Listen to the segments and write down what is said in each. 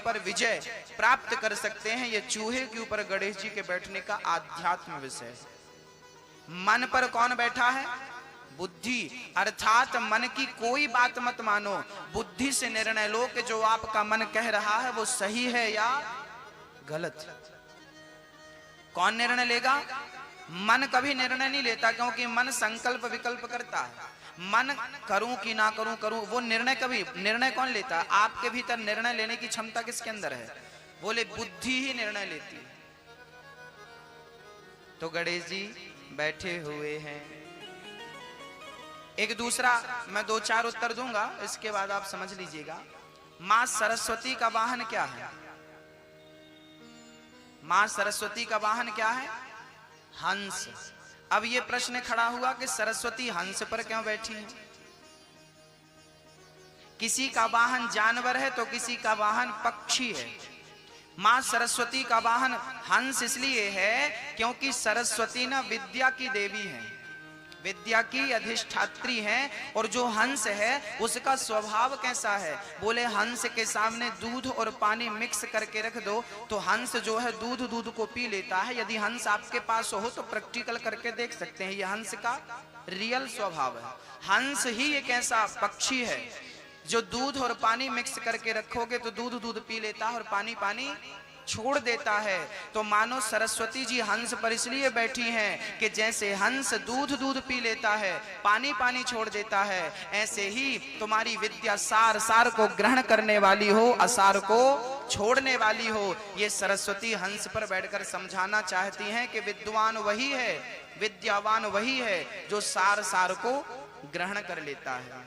पर विजय प्राप्त कर सकते हैं। ये चूहे के ऊपर गणेश जी के बैठने का आध्यात्म विषय है। मन पर कौन बैठा है? बुद्धि, अर्थात मन की कोई बात मत मानो, बुद्धि से निर्णय लो कि जो आपका मन कह रहा है वो सही है या गलत। कौन निर्णय लेगा? मन कभी निर्णय नहीं लेता, क्योंकि मन संकल्प विकल्प करता है। मन करूं कि ना करूं, करूं, वो निर्णय कौन लेता है? आपके भीतर निर्णय लेने की क्षमता किसके अंदर है? बोले बुद्धि ही निर्णय लेती है। तो गणेश जी बैठे हुए हैं। एक दूसरा मैं 2-4 उत्तर दूंगा, इसके बाद आप समझ लीजिएगा। मां सरस्वती का वाहन क्या है? मां सरस्वती का वाहन क्या है? हंस। अब ये प्रश्न खड़ा हुआ कि सरस्वती हंस पर क्यों बैठी है? किसी का वाहन जानवर है तो किसी का वाहन पक्षी है। मां सरस्वती का वाहन हंस इसलिए है क्योंकि सरस्वती ना विद्या की देवी है, विद्या की अधिष्ठात्री है। और जो हंस है उसका स्वभाव कैसा है? बोले हंस के सामने दूध और पानी मिक्स करके रख दो तो हंस जो है दूध को पी लेता है। यदि हंस आपके पास हो तो प्रैक्टिकल करके देख सकते हैं, यह हंस का रियल स्वभाव है। हंस ही एक ऐसा पक्षी है जो दूध और पानी मिक्स करके रखोगे तो दूध पी लेता है और पानी छोड़ देता है। तो मानो सरस्वती जी हंस पर इसलिए बैठी हैं कि जैसे हंस दूध पी लेता है, पानी छोड़ देता है, ऐसे ही तुम्हारी विद्या सार को ग्रहण करने वाली हो, असार को छोड़ने वाली हो। ये सरस्वती हंस पर बैठकर समझाना चाहती हैं कि विद्वान वही है, विद्यावान वही है जो सार को ग्रहण कर लेता है,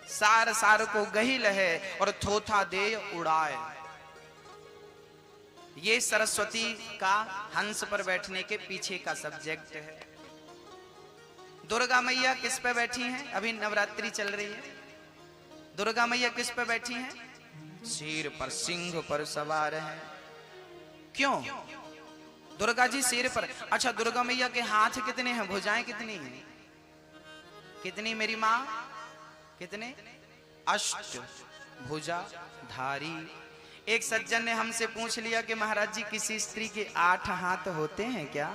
सार को गहिल है और थोथा दे उड़ाए। ये सरस्वती का हंस पर बैठने के पीछे का सब्जेक्ट है। दुर्गा मैया किस पे बैठी हैं? अभी नवरात्रि चल रही है। दुर्गा मैया किस पे बैठी हैं? सिर पर, सिंह पर सवार हैं। क्यों? दुर्गा जी सिर पर। अच्छा, दुर्गा मैया के हाथ कितने हैं? भुजाएं कितनी हैं? कितनी मेरी माँ? कितने? अष्ट भुजा धारी। एक सज्जन ने हमसे पूछ लिया कि महाराज जी किसी स्त्री के 8 हाथ होते हैं क्या?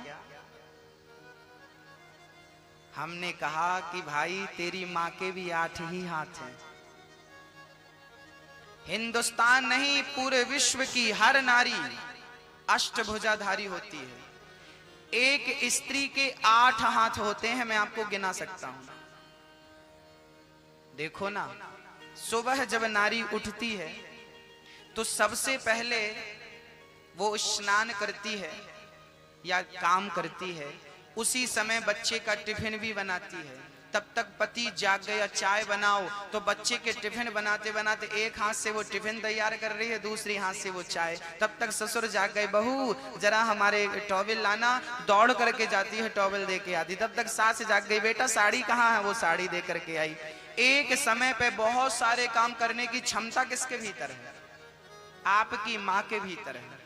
हमने कहा कि भाई तेरी माँ के भी 8 ही हाथ हैं। हिंदुस्तान नहीं, पूरे विश्व की हर नारी अष्टभुजाधारी होती है। एक स्त्री के 8 हाथ होते हैं, मैं आपको गिना सकता हूं। देखो ना, सुबह जब नारी उठती है तो सबसे पहले वो स्नान करती है या काम करती है, उसी समय बच्चे का टिफिन भी बनाती है। तब तक पति जाग गया, चाय बनाओ, तो बच्चे के टिफिन बनाते बनाते एक हाथ से वो टिफिन तैयार कर रही है, दूसरी हाथ से वो चाय। तब तक ससुर जाग गए, बहू जरा हमारे टॉवेल लाना, दौड़ करके जाती है, टॉवेल दे के आती। तब तक सास जाग गई, बेटा साड़ी कहाँ है? वो साड़ी दे करके आई। एक समय पे बहुत सारे काम करने की क्षमता किसके भीतर है? आपकी माँ के भीतर है,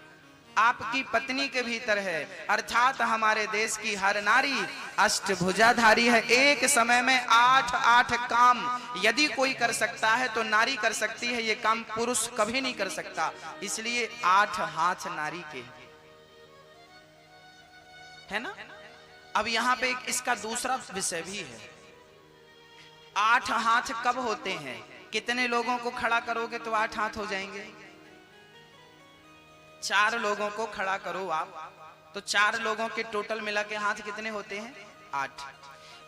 आपकी पत्नी के भीतर है। अर्थात हमारे देश की हर नारी अष्टभुजाधारी है। एक समय में 8 काम यदि कोई कर सकता है तो नारी कर सकती है। ये काम पुरुष कभी नहीं कर सकता, इसलिए 8 हाथ नारी के है ना। अब यहाँ पे इसका दूसरा विषय भी है। 8 हाथ कब होते हैं? कितने लोगों को खड़ा करोगे तो 8 हाथ हो जाएंगे? 4 लोगों को खड़ा करो आप तो 4 लोगों के टोटल मिला के हाथ कितने होते हैं? 8।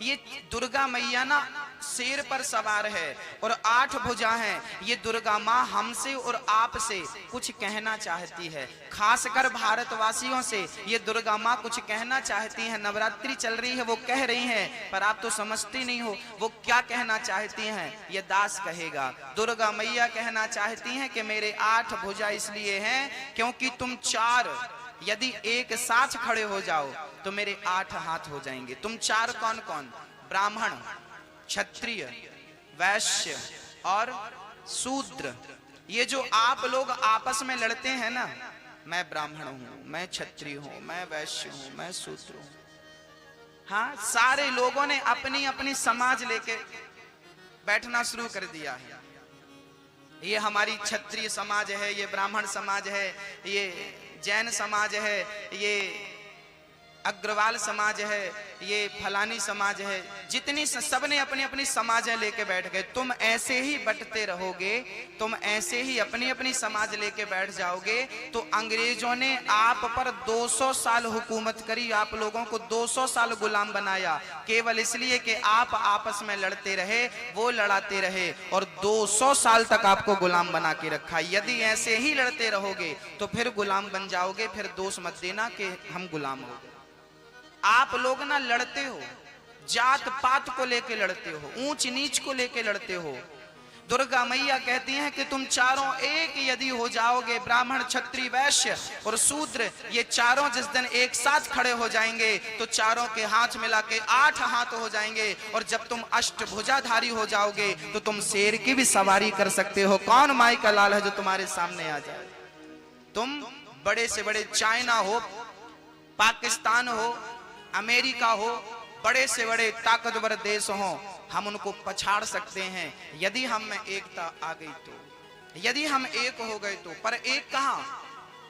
ये दुर्गा मैया ना शेर पर सवार है और 8 भुजा हैं। ये दुर्गा माँ हमसे और आपसे कुछ कहना चाहती है, खासकर भारतवासियों से ये दुर्गा माँ कुछ कहना चाहती हैं। नवरात्रि चल रही है, वो कह रही हैं, पर आप तो समझती नहीं हो वो क्या कहना चाहती हैं। ये दास कहेगा, दुर्गा मैया कहना चाहती हैं कि मेरे 8 भुजा इसलिए हैं क्योंकि तुम 4 यदि एक साथ खड़े हो जाओ तो मेरे 8 हाथ हो जाएंगे। तुम 4 कौन कौन? ब्राह्मण, क्षत्रिय, वैश्य और शूद्र। ये जो आप लोग आपस में लड़ते हैं ना, मैं ब्राह्मण हूं, मैं क्षत्रिय हूं, मैं वैश्य हूं, मैं शूद्र हूं। हाँ, सारे लोगों ने अपनी अपनी समाज लेके बैठना शुरू कर दिया है। ये हमारी क्षत्रिय समाज है, ये ब्राह्मण समाज है, ये जैन समाज है, ये अग्रवाल समाज है, ये फलानी समाज है, जितनी सबने अपनी अपनी समाजें लेके बैठ गए। तुम ऐसे ही बंटते रहोगे, तुम ऐसे ही अपनी अपनी समाज लेके बैठ जाओगे तो अंग्रेजों ने आप पर 200 साल हुकूमत करी, आप लोगों को 200 साल गुलाम बनाया, केवल इसलिए कि आप आपस में लड़ते रहे, वो लड़ाते रहे और 200 साल तक आपको गुलाम बना के रखा। यदि ऐसे ही लड़ते रहोगे तो फिर गुलाम बन जाओगे, फिर दोष मत देना कि हम गुलाम हो गए। आप लोग ना लड़ते हो, जात पात को लेके लड़ते हो, ऊंच नीच को लेके लड़ते हो। दुर्गा मैया कहती हैं कि तुम चारों एक यदि हो जाओगे, ब्राह्मण क्षत्रिय वैश्य और शूद्र, ये चारों जिस दिन एक साथ खड़े हो जाएंगे तो चारों के हाथ मिला के 8 हाथ हो जाएंगे, और जब तुम अष्टभुजाधारी हो जाओगे तो तुम शेर की भी सवारी कर सकते हो। कौन माई का लाल है जो तुम्हारे सामने आ जाए? तुम बड़े से बड़े चाइना हो, पाकिस्तान हो, अमेरिका हो, बड़े से बड़े ताकतवर देश हो, हम उनको पछाड़ सकते हैं यदि हम में एकता आ गई तो, यदि हम एक हो गए तो। पर एक कहां?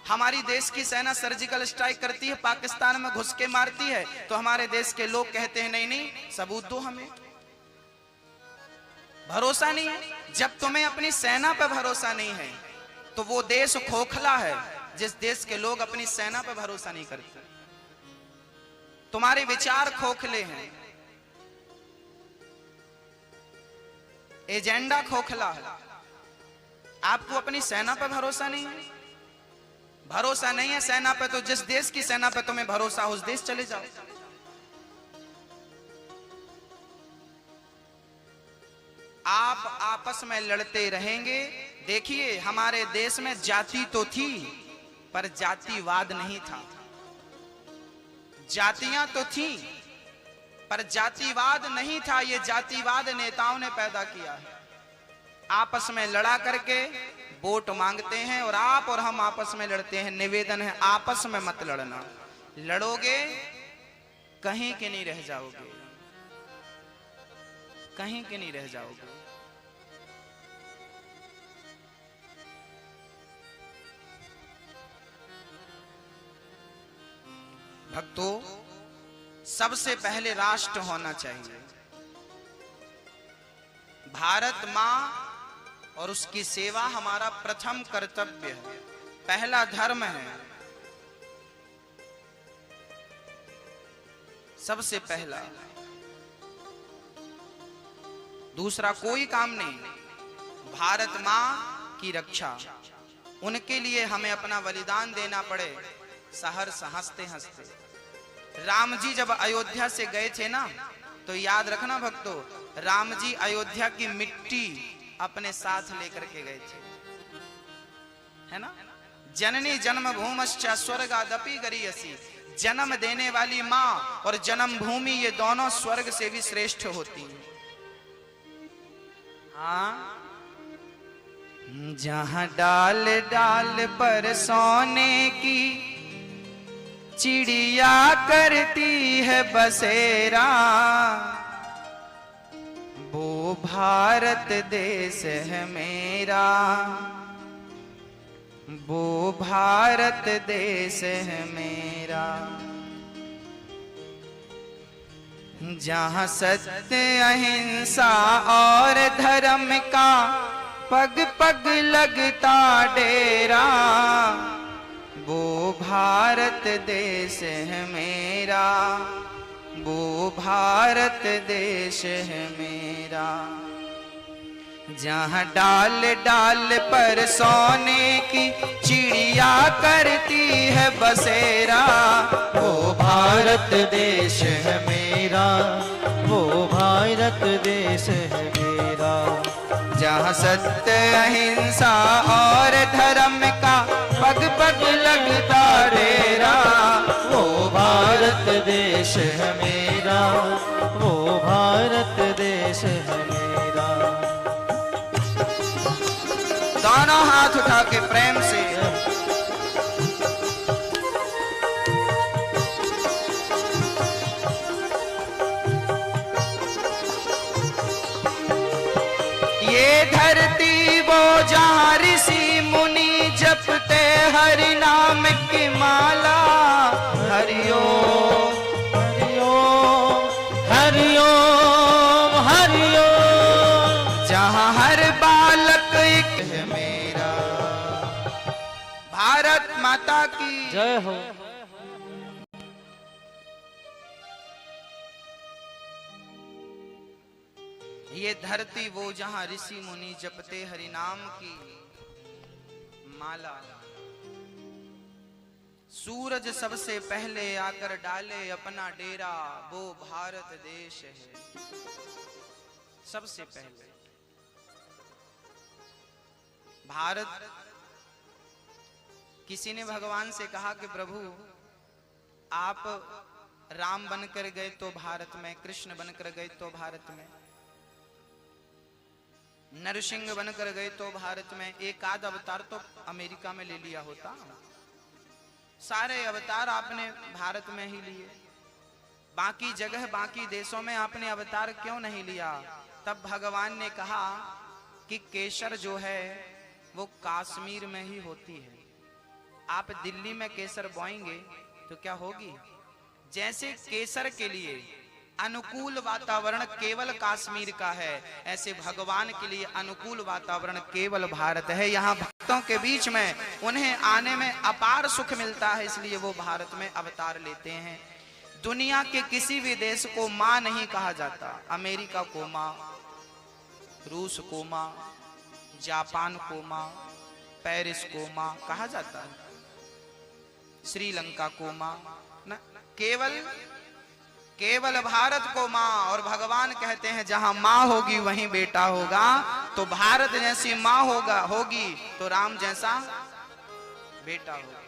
हमारी देश की सेना सर्जिकल स्ट्राइक करती है, पाकिस्तान में घुस के मारती है, तो हमारे देश के लोग कहते हैं नहीं नहीं सबूत दो, हमें भरोसा नहीं है। जब तुम्हें अपनी सेना पर भरोसा नहीं है तो वो देश खोखला है जिस देश के लोग अपनी सेना पर भरोसा नहीं करते। तुम्हारे विचार खोखले हैं, एजेंडा खोखला है, आपको अपनी सेना पर भरोसा नहीं है। भरोसा नहीं है सेना पे तो जिस देश की सेना पे तुम्हें भरोसा हो उस देश चले जाओ। आप आपस में लड़ते रहेंगे। देखिए हमारे देश में जाति तो थी पर जातिवाद नहीं था, जातियां तो थी पर जातिवाद नहीं था। ये जातिवाद नेताओं ने पैदा किया है। आपस में लड़ा करके वोट मांगते हैं और आप और हम आपस में लड़ते हैं। निवेदन है आपस में मत लड़ना, लड़ोगे कहीं के नहीं रह जाओगे, कहीं के नहीं रह जाओगे। भक्तों, सबसे पहले राष्ट्र होना चाहिए। भारत मां और उसकी सेवा हमारा प्रथम कर्तव्य है, पहला धर्म है। सबसे पहला, दूसरा कोई काम नहीं। भारत मां की रक्षा, उनके लिए हमें अपना बलिदान देना पड़े। सहर्ष हंसते हंसते राम जी जब अयोध्या से गए थे ना, तो याद रखना भक्तों, राम जी अयोध्या की मिट्टी अपने साथ लेकर के गए थे, है ना। जननी जन्मभूमश्च स्वर्गादपि गरीयसी, जन्म देने वाली माँ और जन्मभूमि ये दोनों स्वर्ग से भी श्रेष्ठ होती हैं। हाँ, जहां डाल डाल पर सोने की चिड़िया करती है बसेरा, वो भारत देश है मेरा, वो भारत देश है मेरा। जहाँ सत्य अहिंसा और धर्म का पग पग लगता डेरा, वो भारत देश है मेरा, वो भारत देश है मेरा। जहाँ डाल डाल पर सोने की चिड़िया करती है बसेरा, वो भारत देश है मेरा, वो भारत देश है मेरा। जहाँ सत्य अहिंसा और धर्म का पग पग लगता डेरा, वो भारत देश है मेरा, वो भारत देश है मेरा। दोनों हाथ उठा के प्रेम से ये धरती वो जा जपते हरि नाम की माला। हरिओम हरिओम हरिओम हरिओम। जहाँ हर बालक एक है मेरा। भारत माता की जय हो। ये धरती वो जहां ऋषि मुनि जपते हरि नाम की माला। सूरज सबसे पहले आकर डाले अपना डेरा, वो भारत देश है सबसे पहले। भारत, किसी ने भगवान से कहा कि प्रभु आप राम बनकर गए तो भारत में, कृष्ण बनकर गए तो भारत में, नरसिंह बनकर गए तो भारत में, एक आध अवतार तो अमेरिका में ले लिया होता। सारे अवतार आपने भारत में ही लिए, बाकी जगह बाकी देशों में आपने अवतार क्यों नहीं लिया? तब भगवान ने कहा कि केसर जो है वो कश्मीर में ही होती है। आप दिल्ली में केसर बोएंगे तो क्या होगी? जैसे केसर के लिए अनुकूल वातावरण केवल कश्मीर का है, ऐसे भगवान के लिए अनुकूल वातावरण केवल भारत है। यहाँ भक्तों के बीच में उन्हें आने में अपार सुख मिलता है, इसलिए वो भारत में अवतार लेते हैं। दुनिया के किसी भी देश को माँ नहीं कहा जाता। अमेरिका को माँ, रूस को माँ, जापान को माँ, पेरिस को माँ कहा जाता है, श्रीलंका को माँ न, केवल भारत को माँ। और भगवान कहते हैं जहां माँ होगी वहीं बेटा होगा। तो भारत जैसी माँ होगी तो राम जैसा बेटा होगा।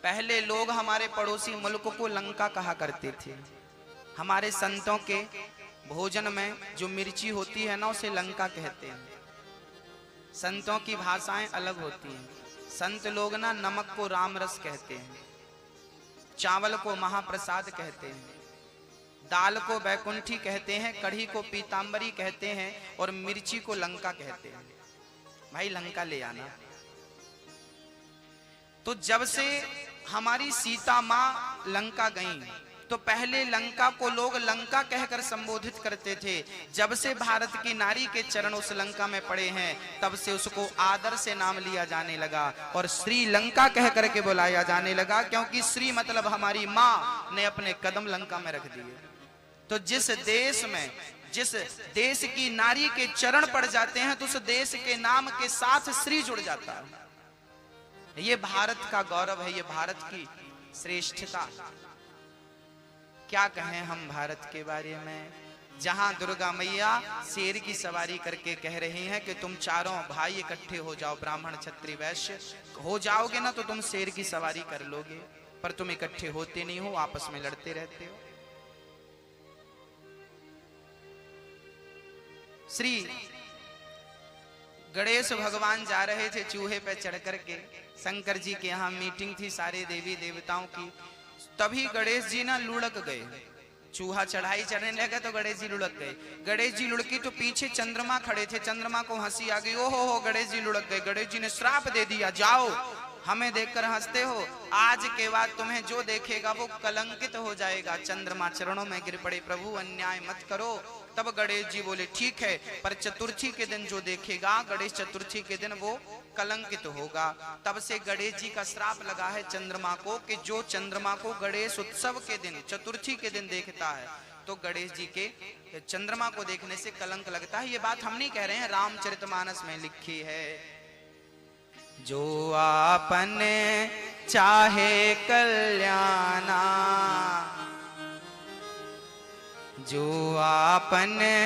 पहले लोग हमारे पड़ोसी मुल्क को लंका कहा करते थे। हमारे संतों के भोजन में जो मिर्ची होती है ना, उसे लंका कहते हैं। संतों की भाषाएं अलग होती हैं। संत लोग ना नमक को राम रस कहते हैं, चावल को महाप्रसाद कहते हैं, दाल को बैकुंठी कहते हैं, कढ़ी को पीतांबरी कहते हैं और मिर्ची को लंका कहते हैं। भाई लंका ले आना। तो जब से हमारी सीता माँ लंका गईं, तो पहले लंका को लोग लंका कहकर संबोधित करते थे। जब से भारत की नारी के चरण उस लंका में पड़े हैं, तब से उसको आदर से नाम लिया जाने लगा और श्रीलंका कह करके बुलाया जाने लगा, क्योंकि श्री मतलब हमारी माँ ने अपने कदम लंका में रख दिए। तो जिस देश की नारी के चरण पड़ जाते हैं, तो उस देश के नाम के साथ श्री जुड़ जाता है। ये भारत का गौरव है, ये भारत की श्रेष्ठता। क्या कहें हम भारत के बारे में, जहां दुर्गा मैया शेर की सवारी करके कह रही हैं कि तुम चारों भाई इकट्ठे हो जाओ, ब्राह्मण क्षत्रिय वैश्य हो जाओगे ना तो तुम शेर की सवारी कर लोगे, पर तुम इकट्ठे होते नहीं हो, आपस में लड़ते रहते हो। श्री गणेश भगवान जा रहे थे चूहे पे चढ़ करके, शंकर जी के यहाँ मीटिंग थी सारे देवी देवताओं की। तभी गणेश जी ना लुढ़क गए, चूहा चढ़ाई चढ़ने लगा तो गणेश जी लुढ़क गए। गणेश जी लुढ़की तो पीछे चंद्रमा खड़े थे, चंद्रमा को हंसी आ गई, ओहो हो गणेश जी लुढ़क गए। गणेश जी ने श्राप दे दिया, जाओ हमें देखकर हंसते हो, आज के बाद तुम्हें जो देखेगा वो कलंकित हो जाएगा। चंद्रमा चरणों में गिर पड़े, प्रभु अन्याय मत करो। तब गणेश जी बोले ठीक है, पर चतुर्थी के दिन जो देखेगा, गणेश चतुर्थी के दिन वो कलंकित होगा। तब से गणेश जी का श्राप लगा है चंद्रमा को कि जो चंद्रमा को गणेश उत्सव के दिन, चतुर्थी के दिन देखता है, तो गणेश जी के चंद्रमा को देखने से कलंक लगता है। ये बात हम नहीं कह रहे हैं, रामचरितमानस में लिखी है। जो आपने चाहे कल्याणा, जो आपने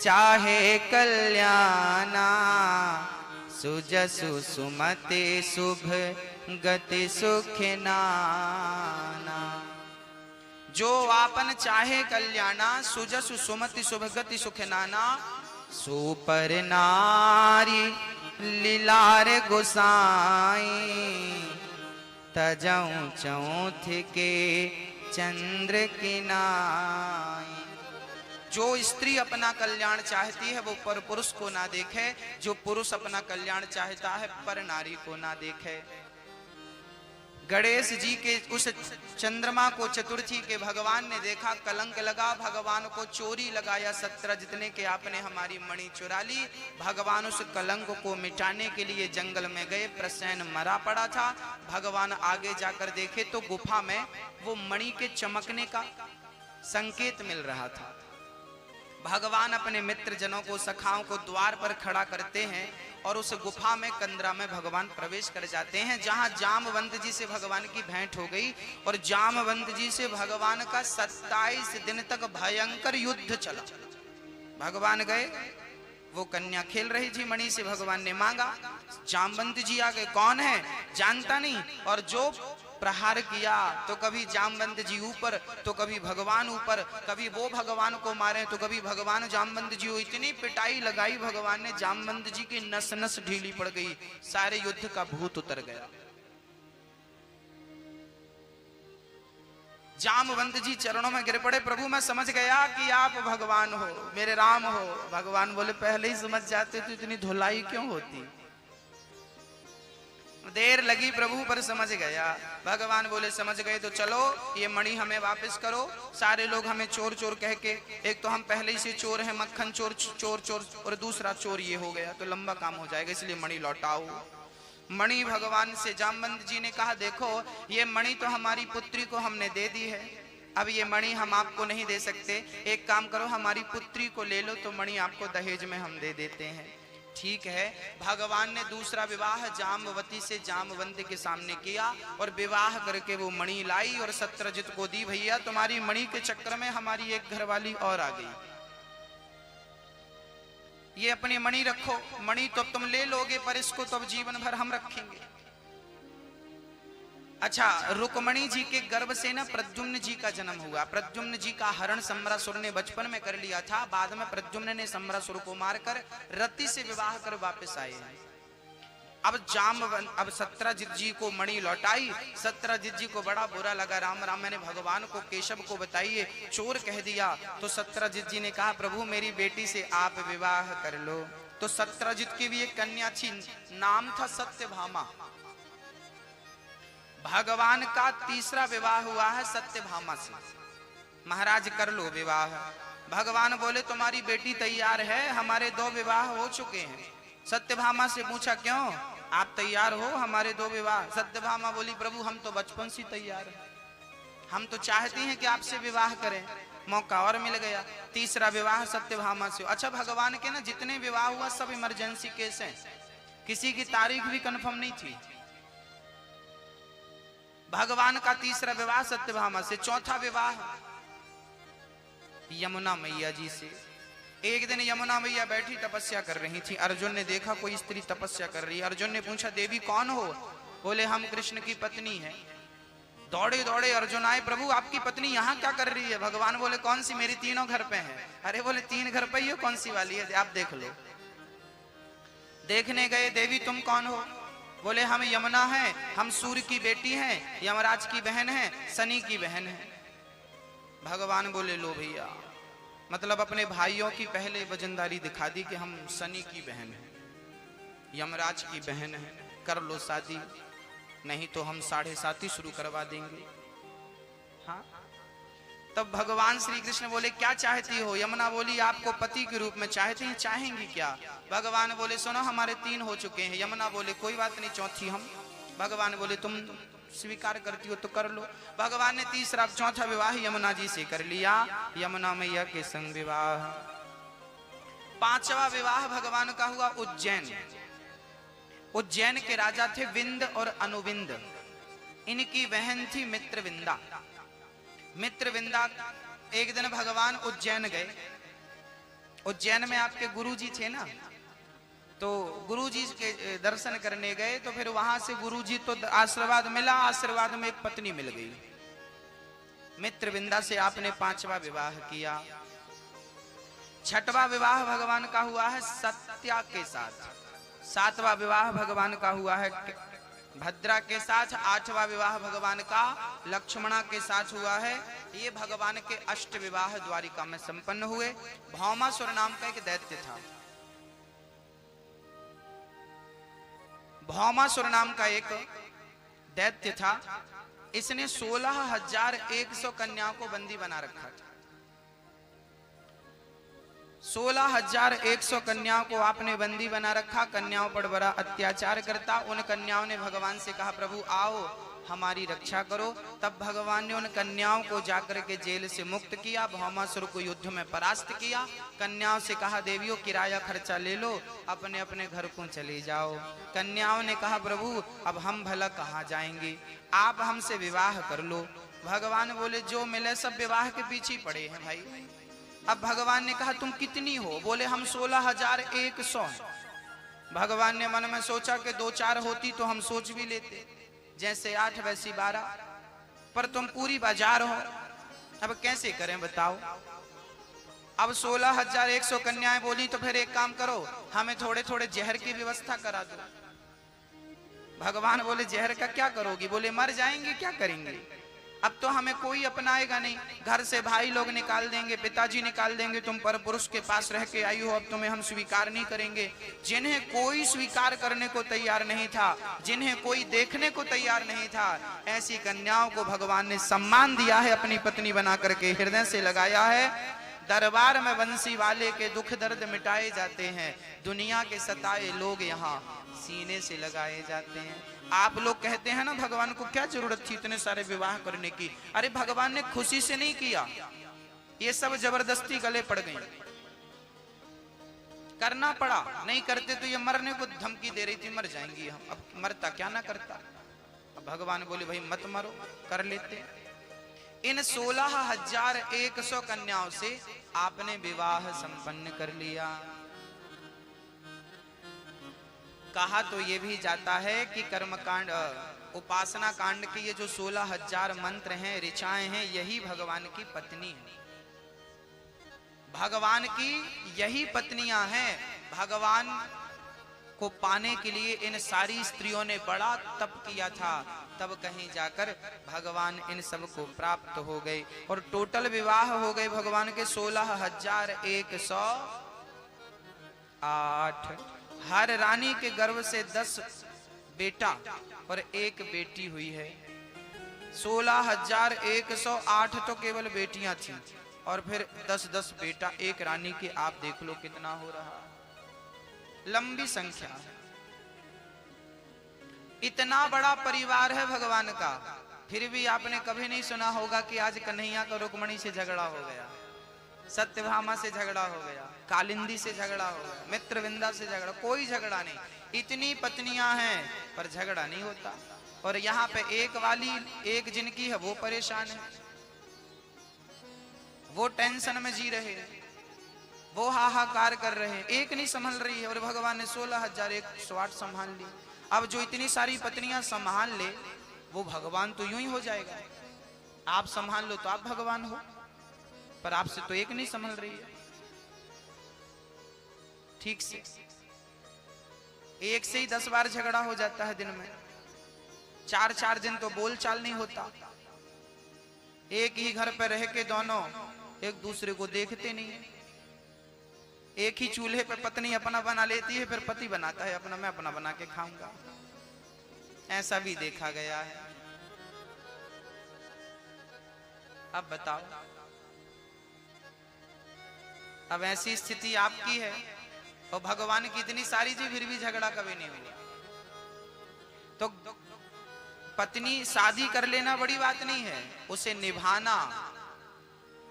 चाहे कल्याणा, सुजसु सुमति शुभ गति सुख नाना। जो आपन चाहे कल्याणा, सुजसु सुमति शुभ गति सुख नाना, सुपर नारी लीलार गोसाई, तजऊ चौथ के चंद्र की नाई। जो स्त्री अपना कल्याण चाहती है वो पर पुरुष को ना देखे, जो पुरुष अपना कल्याण चाहता है पर नारी को ना देखे। गणेश जी के उस चंद्रमा को चतुर्थी के भगवान ने देखा, कलंक लगा, भगवान को चोरी लगाया। सत्यजित ने कि आपने हमारी मणि चुरा ली। भगवान उस कलंक को मिटाने के लिए जंगल में गए। प्रसेन मरा पड़ा था। भगवान आगे जाकर देखे तो गुफा में वो मणि के चमकने का संकेत मिल रहा था। भगवान अपने मित्र जनों को, सखाओं को द्वार पर खड़ा करते हैं और उस गुफा में कंदरा में भगवान प्रवेश कर जाते हैं, जहां जामवंत जी से भगवान की भेंट हो गई। और जामवंत जी से भगवान का 27 दिन तक भयंकर युद्ध चला। भगवान गए, वो कन्या खेल रही थी, मणि से भगवान ने मांगा। जामवंत जी आ गए, कौन है जानता नहीं, और जो प्रहार किया तो कभी जामवंत जी ऊपर तो कभी भगवान ऊपर, कभी वो भगवान को मारे तो कभी भगवान जामवंत जी को। इतनी पिटाई लगाई भगवान ने, जामवंत जी की नस नस ढीली पड़ गई, सारे युद्ध का भूत उतर गया। जामवंत जी चरणों में गिर पड़े, प्रभु मैं समझ गया कि आप भगवान हो, मेरे राम हो। भगवान बोले पहले ही समझ जाते तो इतनी धुलाई क्यों होती, देर लगी प्रभु पर समझ गया। भगवान बोले समझ गए तो चलो ये मणि हमें वापस करो। सारे लोग हमें चोर चोर कह के, एक तो हम पहले ही से चोर हैं, मक्खन चोर चोर चोर, और दूसरा चोर ये हो गया तो लंबा काम हो जाएगा, इसलिए मणि लौटाओ। मणि भगवान से जामवंत जी ने कहा देखो ये मणि तो हमारी पुत्री को हमने दे दी है, अब ये मणि हम आपको नहीं दे सकते, एक काम करो हमारी पुत्री को ले लो तो मणि आपको दहेज में हम दे देते हैं। ठीक है। भगवान ने दूसरा विवाह जामवती से जामवंत के सामने किया और विवाह करके वो मणि लाई और सत्यजित को दी। भैया तुम्हारी मणि के चक्कर में हमारी एक घरवाली और आ गई, ये अपनी मणि रखो, मणि तो तुम ले लोगे पर इसको तो अब जीवन भर हम रखेंगे। अच्छा, रुक्मणी जी के गर्भ से ना प्रद्युम्न जी का जन्म हुआ। प्रद्युम्न जी का हरण सम्रासुर ने बचपन में कर लिया था, बाद में प्रद्युम्न ने सम्रासुर को मारकर रति से विवाह कर वापस आए। अब सत्यजित जी को मणि लौटाई। सत्यजित जी को बड़ा बुरा लगा, राम राम मैंने भगवान को केशव को बताइए चोर कह दिया। तो सत्यजित जी ने कहा प्रभु मेरी बेटी से आप विवाह कर लो। तो सत्यजित की भी एक कन्या थी, नाम था सत्यभामा। भगवान का तीसरा विवाह हुआ है सत्यभामा से। महाराज कर लो विवाह। भगवान बोले तुम्हारी बेटी तैयार है, हमारे 2 विवाह हो चुके हैं। सत्यभामा से पूछा क्यों आप तैयार हो, हमारे 2 विवाह। सत्यभामा बोली प्रभु हम तो बचपन से तैयार हैं, हम तो चाहती हैं कि आपसे विवाह करें, मौका और मिल गया। तीसरा विवाह सत्यभामा से। अच्छा, भगवान के ना जितने विवाह हुआ सब इमरजेंसी केस हैं, किसी की तारीख भी कंफर्म नहीं थी। भगवान का तीसरा विवाह सत्यभामा से। चौथा विवाह यमुना मैया जी से। एक दिन यमुना मैया बैठी तपस्या कर रही थी। अर्जुन ने देखा कोई स्त्री तपस्या कर रही है। अर्जुन ने पूछा देवी कौन हो? बोले हम कृष्ण की पत्नी है। दौड़े दौड़े अर्जुन आए, प्रभु आपकी पत्नी यहाँ क्या कर रही है? भगवान बोले कौन सी? मेरी तीनों घर पे है। अरे बोले 3 घर पे ही हो, कौन सी वाली है आप देख लो। देखने गए, देवी तुम कौन हो? बोले हम यमुना हैं, हम सूर्य की बेटी हैं, यमराज की बहन हैं, शनि की बहन है। भगवान बोले लो भैया, मतलब अपने भाइयों की पहले वजनदारी दिखा दी कि हम शनि की बहन हैं, यमराज की बहन है, कर लो शादी, नहीं तो हम 7.5 शुरू करवा देंगे। हाँ, तब भगवान श्री कृष्ण बोले क्या चाहती हो? यमुना बोली आपको पति के रूप में चाहती हैं, चाहेंगी क्या? भगवान बोले सुनो हमारे 3 हो चुके हैं। यमुना बोले कोई बात नहीं, चौथी हम। भगवान बोले तुम स्वीकार करती हो तो कर लो। भगवान ने चौथा विवाह यमुना जी से कर लिया, यमुना मैया के संग विवाह। 5वां विवाह भगवान का हुआ उज्जैन। उज्जैन के राजा थे विंद और अनुविंद, इनकी बहन थी मित्रविंदा। मित्रविंदा एक दिन भगवान उज्जैन गए। उज्जैन में आपके गुरुजी थे ना, तो गुरुजी के दर्शन करने गए, तो फिर वहां से गुरुजी तो आशीर्वाद मिला, आशीर्वाद में एक पत्नी मिल गई। मित्रविंदा से आपने 5वां विवाह किया। 6वां विवाह भगवान का हुआ है सत्या के साथ। 7वां विवाह भगवान का हुआ है भद्रा के साथ 8वां विवाह भगवान का लक्ष्मणा के साथ हुआ है। ये भगवान के 8 विवाह द्वारिका में संपन्न हुए। भौमासुर नाम का एक दैत्य था। भौमासुर नाम का एक दैत्य था। इसने 16,100 कन्याओं को बंदी बना रखा था। 16,100 कन्याओं को आपने बंदी बना रखा। कन्याओं पर बड़ा अत्याचार करता। उन कन्याओं ने भगवान से कहा, प्रभु आओ हमारी रक्षा करो। तब भगवान ने उन कन्याओं को जाकर के जेल से मुक्त किया। भौमासुर को युद्ध में परास्त किया। कन्याओं से कहा, देवियों किराया खर्चा ले लो, अपने अपने घर को चले जाओ। कन्याओं ने कहा, प्रभु अब हम भला कहाँ जाएंगे, आप हमसे विवाह कर लो। भगवान बोले, जो मिले सब विवाह के पीछे पड़े हैं भाई। अब भगवान ने कहा, तुम कितनी हो? बोले, हम 16,100। भगवान ने मन में सोचा कि 2-4 होती तो हम सोच भी लेते, जैसे 8 वैसी 12, पर तुम पूरी बाजार हो, अब कैसे करें बताओ। अब 16,100 कन्याएं बोली, तो फिर एक काम करो, हमें थोड़े थोड़े जहर की व्यवस्था करा दो। भगवान बोले, जहर का क्या करोगी? बोले, मर जाएंगे, क्या करेंगे? अब तो हमें कोई अपनाएगा नहीं, घर से भाई लोग निकाल देंगे, पिताजी निकाल देंगे, तुम पर पुरुष के पास रह के आई हो, अब तुम्हें हम स्वीकार नहीं करेंगे। जिन्हें कोई स्वीकार करने को तैयार नहीं था, जिन्हें कोई देखने को तैयार नहीं था, ऐसी कन्याओं को भगवान ने सम्मान दिया है, अपनी पत्नी बना करके हृदय से लगाया है। दरबार में बंसी वाले के दुख दर्द मिटाए जाते हैं, दुनिया के सताए लोग यहाँ सीने से लगाए जाते हैं। आप लोग कहते हैं ना, भगवान को क्या जरूरत थी इतने सारे विवाह करने की? अरे भगवान ने खुशी से नहीं किया, ये सब जबरदस्ती गले पड़ गई, करना पड़ा। नहीं करते तो ये मरने को धमकी दे रही थी, मर जाएंगी हम, अब मरता क्या ना करता। अब भगवान बोले, भाई मत मरो, कर लेते। इन 16,100 कन्याओं से आपने विवाह संपन्न कर लिया। कहा तो ये भी जाता है कि कर्मकांड उपासना कांड के ये जो 16,000 मंत्र हैं, ऋचाएं हैं, यही भगवान की पत्नी है, भगवान की यही पत्नियां हैं। भगवान को पाने के लिए इन सारी स्त्रियों ने बड़ा तप किया था, तब कहीं जाकर भगवान इन सब को प्राप्त हो गए। और टोटल विवाह हो गए भगवान के 16,108। हर रानी के गर्भ से 10 बेटा और 1 बेटी हुई है। 16,108 तो केवल बेटियां थी, और फिर 10-10 बेटा एक रानी के। आप देख लो कितना हो रहा, लंबी संख्या है। इतना बड़ा परिवार है भगवान का, फिर भी आपने कभी नहीं सुना होगा कि आज कन्हैया का रुक्मणी से झगड़ा हो गया, सत्यभामा से झगड़ा हो गया, कालिंदी से झगड़ा हो गया, मित्रविंदा से झगड़ा। कोई झगड़ा नहीं। इतनी पत्नियां हैं पर झगड़ा नहीं होता। और यहाँ पे एक वाली, एक जिनकी है वो परेशान है, वो टेंशन में जी रहे हैं, वो हाहाकार कर रहे हैं, एक नहीं संभल रही है। और भगवान ने 16,108 संभाल ली। अब जो इतनी सारी पत्नियां संभाल ले, वो भगवान तो यूं ही हो जाएगा। आप संभाल लो तो आप भगवान हो, पर आपसे तो एक नहीं संभल रही है ठीक से। एक से ही 10 बार झगड़ा हो जाता है दिन में, 4-4 दिन तो बोल चाल नहीं होता। एक ही घर पर रह के दोनों एक दूसरे को देखते नहीं है। एक ही चूल्हे पर पत्नी अपना बना लेती है, फिर पति बनाता है अपना, मैं अपना बना के खाऊंगा। ऐसा भी देखा गया है। अब बताओ, अब ऐसी स्थिति आपकी है और भगवान की इतनी सारी थी, फिर भी झगड़ा कभी नहीं हुआ। तो पत्नी शादी कर लेना बड़ी बात नहीं है, उसे निभाना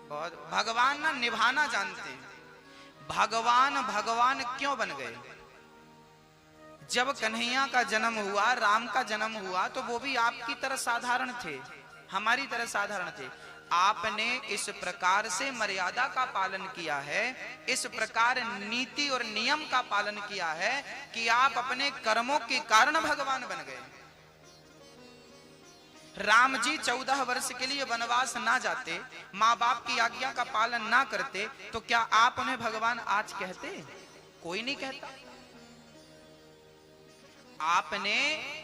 बहुत। भगवान ना निभाना जानते हैं। भगवान क्यों बन गए? जब कन्हैया का जन्म हुआ, राम का जन्म हुआ, तो वो भी आपकी तरह साधारण थे, हमारी तरह साधारण थे। आपने इस प्रकार से मर्यादा का पालन किया है, इस प्रकार नीति और नियम का पालन किया है कि आप अपने कर्मों के कारण भगवान बन गए। राम जी 14 वर्ष के लिए वनवास ना जाते, माँ बाप की आज्ञा का पालन ना करते, तो क्या आप उन्हें भगवान आज कहते? कोई नहीं कहता। आपने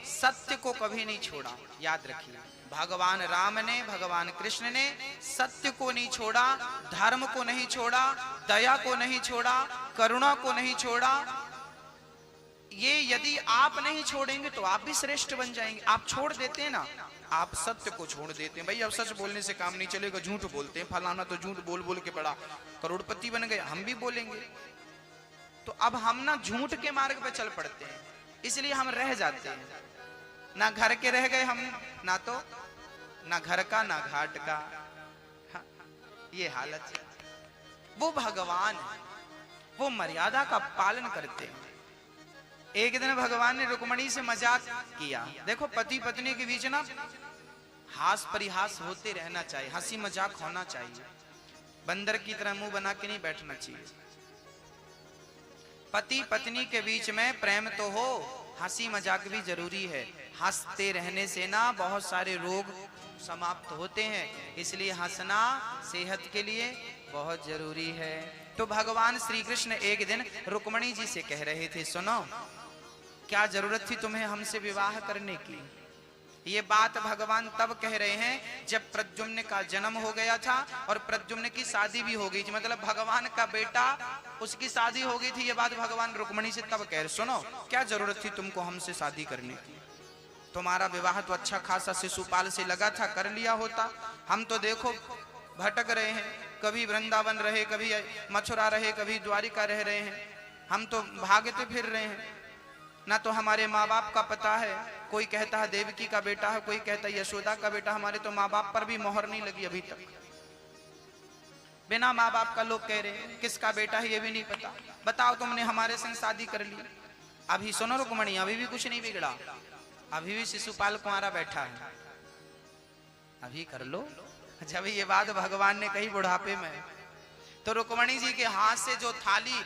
सत्य को कभी नहीं छोड़ा, याद रखिए। भगवान राम ने, भगवान कृष्ण ने सत्य को नहीं छोड़ा, धर्म को नहीं छोड़ा, दया को नहीं छोड़ा, करुणा को नहीं छोड़ा। ये यदि आप नहीं छोड़ेंगे तो आप भी श्रेष्ठ बन जाएंगे। आप छोड़ देते हैं ना, आप सत्य को छोड़ देते हैं। भाई अब सच बोलने से काम नहीं चलेगा, झूठ बोलते हैं, फलाना तो झूठ बोल बोल के बड़ा करोड़पति बन गए, हम भी बोलेंगे। तो अब हम ना झूठ के मार्ग पे चल पड़ते हैं, इसलिए हम रह जाते हैं। ना घर के रह गए हम, ना घर का ना घाट का। हाँ, ये हालत है। वो भगवान है, वो मर्यादा का पालन करते हैं। एक दिन भगवान ने रुक्मणी से मजाक किया। देखो पति पत्नी के बीच ना हास परिहास होते रहना चाहिए, हंसी मजाक होना चाहिए। बंदर की तरह मुंह बना के नहीं बैठना चाहिए। पति पत्नी के बीच में प्रेम तो हो, हंसी मजाक भी जरूरी है। हंसते रहने से ना बहुत सारे रोग समाप्त होते हैं, इसलिए हंसना सेहत के लिए बहुत जरूरी है। तो भगवान श्री कृष्ण एक दिन रुक्मणी जी से कह रहे थे, सुनो, क्या जरूरत थी तुम्हें हमसे विवाह करने की? ये बात भगवान तब कह रहे हैं जब प्रद्युम्न का जन्म हो गया था और प्रद्युम्न की शादी भी हो गई थी। मतलब भगवान का बेटा, उसकी शादी हो गई थी। ये बात भगवान रुक्मणी से तब कह रहे, सुनो, क्या जरूरत थी तुमको हमसे शादी करने की? तुम्हारा विवाह तो अच्छा खासा शिशुपाल से लगा था, कर लिया होता। हम तो देखो भटक रहे हैं, कभी वृंदावन रहे, कभी मथुरा रहे, कभी द्वारिका रह रहे हैं। हम तो भागते फिर रहे हैं। ना तो हमारे माँ बाप का पता है, कोई कहता है देवकी का बेटा है, कोई कहता है यशोदा का बेटा। हमारे तो माँ बाप पर भी मोहर नहीं लगी अभी तक। बिना माँ बाप का लोग कह रहे हैं, किसका बेटा है ये भी नहीं पता। बताओ, तुमने हमारे संग शादी कर ली। अभी सुनो रुक्मणी, अभी भी कुछ नहीं बिगड़ा, अभी भी शिशुपाल कुंवारा बैठा है, अभी कर लो। जब ये बात भगवान ने कही बुढ़ापे में, तो रुक्मणी जी के हाथ से जो थाली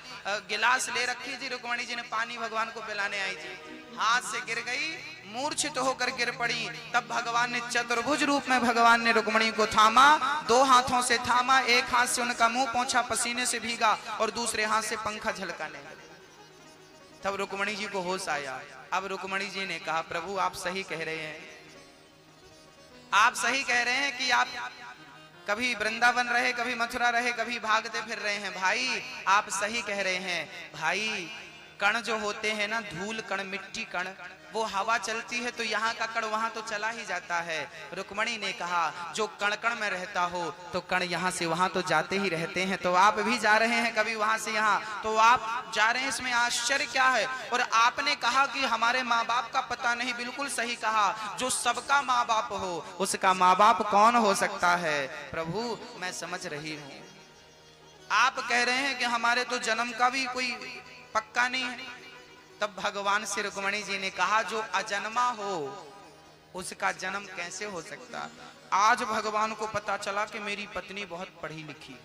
गिलास ले रखी थी, रुक्मणी जी ने पानी भगवान को पिलाने आई थी, हाथ से गिर गई, मूर्छित होकर गिर पड़ी। तब भगवान ने चतुर्भुज रूप में भगवान ने रुक्मणी को थामा, दो हाथों से थामा। एक हाथ से उनका मुंह पोंछा, पसीने से भीगा, और दूसरे हाथ से पंखा झलकाने। तब रुक्मणी जी को होश आया। अब रुक्मणी जी ने कहा, प्रभु आप सही कह रहे हैं, आप सही कह रहे हैं कि आप कभी वृंदावन रहे, कभी मथुरा रहे, कभी भागते फिर रहे हैं। भाई आप सही कह रहे हैं। भाई कण जो होते हैं ना, धूल कण, मिट्टी कण, वो हवा चलती है तो यहाँ का कण वहां तो चला ही जाता है। रुक्मणी ने कहा, जो कण कण में रहता हो तो कण यहाँ से वहां तो जाते ही रहते हैं। तो आप भी जा रहे हैं कभी वहां से यहाँ, तो आप जा रहे हैं, इसमें आश्चर्य क्या है? और आपने कहा कि हमारे माँ बाप का पता नहीं, बिल्कुल सही कहा। जो सबका माँ बाप हो उसका माँ बाप कौन हो सकता है? प्रभु मैं समझ रही हूँ, आप कह रहे हैं कि हमारे तो जन्म का भी कोई पक्का नहीं है। तब भगवान श्री रुक्मणी जी ने कहा, जो अजन्मा हो उसका जन्म कैसे हो सकता? आज भगवान को पता चला कि मेरी पत्नी बहुत पढ़ी लिखी।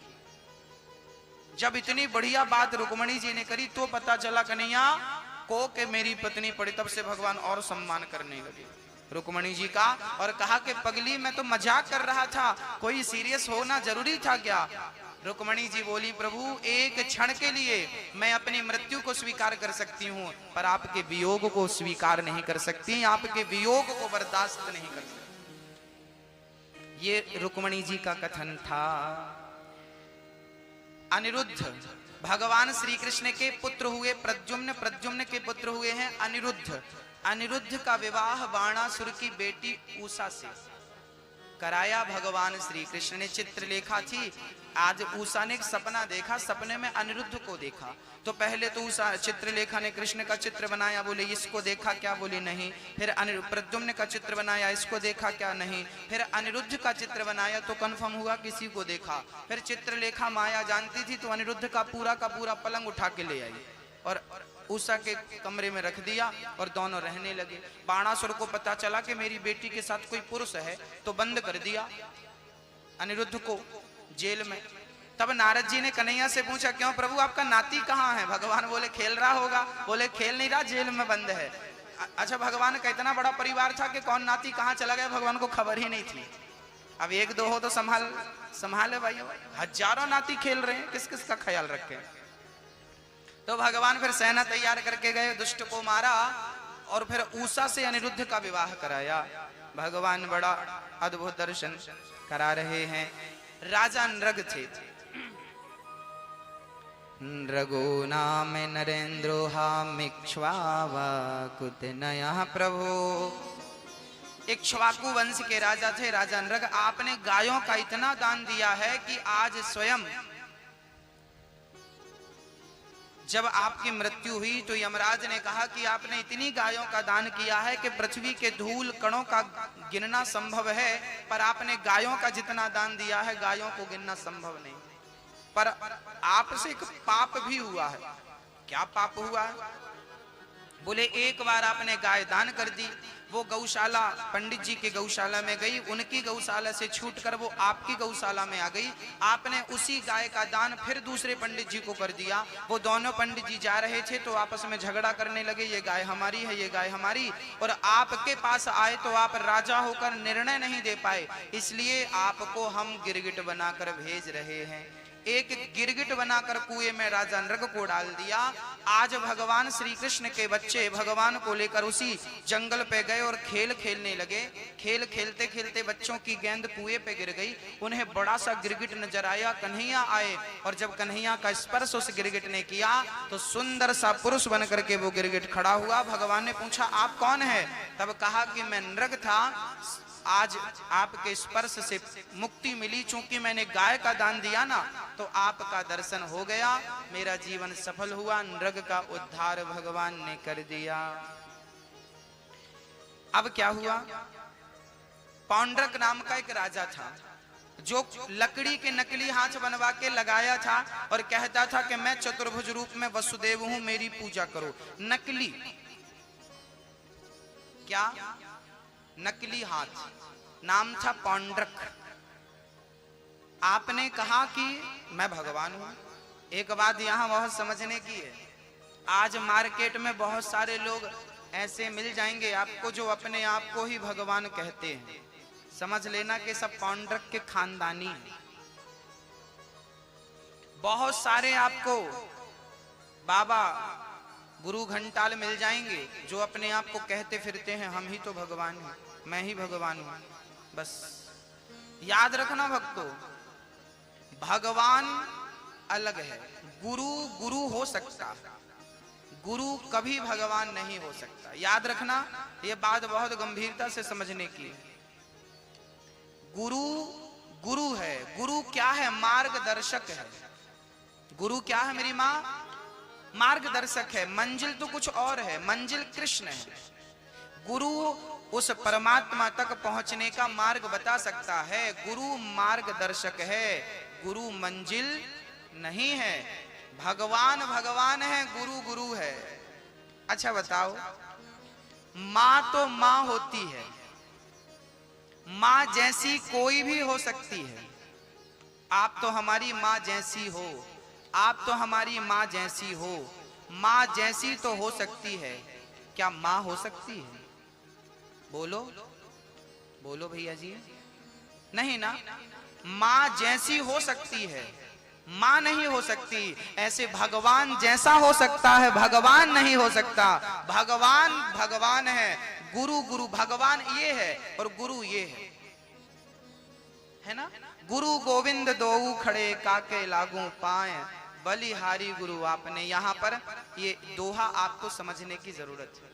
जब इतनी बढ़िया बात रुक्मणी जी ने करी तो पता चला कन्हैया को कि मेरी पत्नी पढ़ी। तब से भगवान और सम्मान करने लगे रुक्मणी जी का, और कहा कि पगली मैं तो मजाक कर रहा था, कोई सीरियस होना जरूरी था क्या? रुक्मणी जी बोली, प्रभु एक क्षण के लिए मैं अपनी मृत्यु को स्वीकार कर सकती हूँ, पर आपके वियोग को स्वीकार नहीं कर सकती, आपके वियोग को बर्दाश्त नहीं कर सकती। ये रुक्मणी जी का कथन था। अनिरुद्ध भगवान श्री कृष्ण के पुत्र हुए प्रद्युम्न, प्रद्युम्न के पुत्र हुए हैं अनिरुद्ध। अनिरुद्ध का विवाह बाणासुर की बेटी उषा से कराया भगवान श्री कृष्ण ने। चित्रलेखा थी, आज उषा ने एक सपना देखा, सपने में अनिरुद्ध को देखा। तो पहले तो उषा चित्रलेखा ने कृष्ण का चित्र बनाया, बोले इसको देखा क्या? बोले नहीं। फिर प्रद्युम्न का चित्र बनाया, इसको देखा क्या? नहीं। फिर अनिरुद्ध का चित्र बनाया तो कंफर्म हुआ किसी को देखा। फिर चित्रलेखा माया जानती थी तो अनिरुद्ध का पूरा पलंग उठा के ले आई और उषा के कमरे में रख दिया और दोनों रहने लगे। बाणासुर को पता चला कि मेरी बेटी के साथ कोई पुरुष है तो बंद कर दिया अनिरुद्ध को जेल में। तब नारद जी ने कन्हैया से पूछा, क्यों प्रभु आपका नाती कहाँ है? भगवान बोले खेल रहा होगा। बोले खेल नहीं रहा, जेल में बंद है। अच्छा, भगवान का इतना बड़ा परिवार था कि कौन नाती कहाँ चला गया भगवान को खबर ही नहीं थी। अब एक दो हो तो संभाले भाई, हजारों नाती खेल रहे हैं, किस किस का ख्याल रखे। तो भगवान फिर सेना तैयार करके गए, दुष्ट को मारा और फिर उषा से अनिरुद्ध का विवाह कराया। भगवान बड़ा अद्भुत दर्शन करा रहे हैं। राजा नृग थे। नृगो नाम नरेंद्रो हामिक्ष्वावा कुतनया प्रभु। इक्ष्वाकु वंश के राजा थे राजा नृग। आपने गायों का इतना दान दिया है कि आज स्वयं जब आपकी मृत्यु हुई तो यमराज ने कहा कि आपने इतनी गायों का दान किया है कि पृथ्वी के धूल कणों का गिनना संभव है, पर आपने गायों का जितना दान दिया है गायों को गिनना संभव नहीं। पर आपसे एक पाप भी हुआ है। क्या पाप हुआ है? बोले एक बार आपने गाय दान कर दी, वो गौशाला पंडित जी के गौशाला में गई, उनकी गौशाला से छूटकर वो आपकी गौशाला में आ गई। आपने उसी गाय का दान फिर दूसरे पंडित जी को कर दिया। वो दोनों पंडित जी जा रहे थे तो आपस में झगड़ा करने लगे, ये गाय हमारी है, ये गाय हमारी। और आपके पास आए तो आप राजा होकर निर्णय नहीं दे पाए, इसलिए आपको हम गिरगिट बनाकर भेज रहे हैं। एक गिरगिट बनाकर कुएं में राजा नृग को डाल दिया। आज भगवान श्री कृष्ण के बच्चे भगवान को लेकर उसी जंगल पे गए और खेल खेलने लगे। खेल खेलते खेलते बच्चों की गेंद कुएं पे गिर गई। उन्हें बड़ा सा गिरगिट नजर आया। कन्हैया आए और जब कन्हैया का स्पर्श उस गिरगिट ने किया तो सुंदर सा पुरुष बनकर के वो गिरगिट खड़ा हुआ। भगवान ने पूछा आप कौन है? तब कहा कि मैं नृग था, आज आपके स्पर्श से मुक्ति मिली। चूंकि मैंने गाय का दान दिया ना तो आपका दर्शन हो गया, मेरा जीवन सफल हुआ। नृग का उद्धार भगवान ने कर दिया। अब क्या हुआ? पौंड्रक नाम का एक राजा था जो लकड़ी के नकली हाथ बनवा के लगाया था और कहता था कि मैं चतुर्भुज रूप में वसुदेव हूं, मेरी पूजा करो। नकली क्या? नकली हाथ। नाम था पौंड्रक। आपने कहा कि मैं भगवान हूं। एक बात यहां बहुत समझने की है, आज मार्केट में बहुत सारे लोग ऐसे मिल जाएंगे आपको जो अपने आप को ही भगवान कहते हैं। समझ लेना कि सब पौंड्रक के खानदानी हैं। बहुत सारे आपको बाबा गुरु घंटाल मिल जाएंगे जो अपने आप को कहते फिरते हैं हम ही तो भगवान हैं, मैं ही भगवान हूं। बस याद रखना भक्तों, भगवान अलग है, गुरु गुरु हो सकता है, गुरु कभी भगवान नहीं हो सकता। याद रखना, यह बात बहुत गंभीरता से समझने की है। गुरु गुरु है। गुरु क्या है? मार्गदर्शक है। गुरु क्या है मेरी माँ? मार्गदर्शक है। मंजिल तो कुछ और है, मंजिल कृष्ण है। गुरु उस परमात्मा तक पहुंचने का मार्ग बता सकता है। गुरु मार्गदर्शक है, गुरु मंजिल नहीं है। भगवान भगवान है, गुरु गुरु है। अच्छा बताओ, माँ तो माँ होती है, माँ जैसी कोई भी हो सकती है। आप तो हमारी माँ जैसी हो, आप तो हमारी माँ जैसी हो। माँ जैसी तो हो सकती है, क्या माँ हो सकती है? बोलो बोलो भैया जी, नहीं ना। माँ जैसी हो सकती है, माँ नहीं हो सकती। ऐसे भगवान जैसा हो सकता है, भगवान नहीं हो सकता। भगवान भगवान है, गुरु गुरु। भगवान ये है और गुरु ये है ना। गुरु गोविंद दोऊ खड़े काके लागू पाए, बलिहारी गुरु आपने। यहां पर ये दोहा आपको समझने की जरूरत है।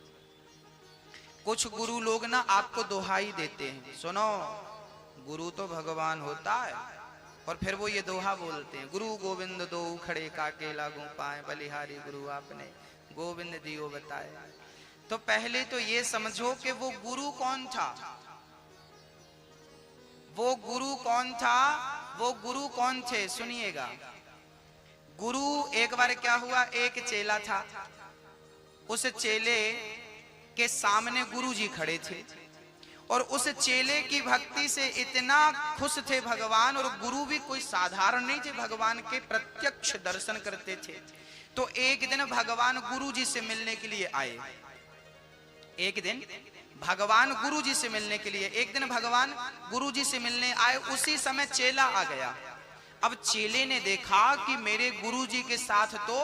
कुछ गुरु लोग ना आपको दोहाई देते हैं, सुनो गुरु तो भगवान होता है, और फिर वो ये दोहा बोलते हैं, गुरु गोविंद दो खड़े काके लागू पाए, बलिहारी गुरु आपने, गोविंद दियो बताए। तो पहले तो ये समझो कि वो गुरु कौन था। वो गुरु कौन था? वो गुरु कौन थे? सुनिएगा। गुरु, एक बार क्या हुआ, एक चेला था, उस चेले के सामने गुरु जी खड़े थे और उस चेले की भक्ति से इतना खुश थे भगवान, और गुरु भी कोई साधारण नहीं थे, भगवान के प्रत्यक्ष दर्शन करते थे। तो एक दिन भगवान गुरु जी से मिलने के लिए आए। एक दिन भगवान गुरु जी से मिलने के लिए, एक दिन भगवान गुरु जी से मिलने आए। उसी समय चेला आ गया। अब चेले ने देखा कि मेरे गुरु जी के साथ तो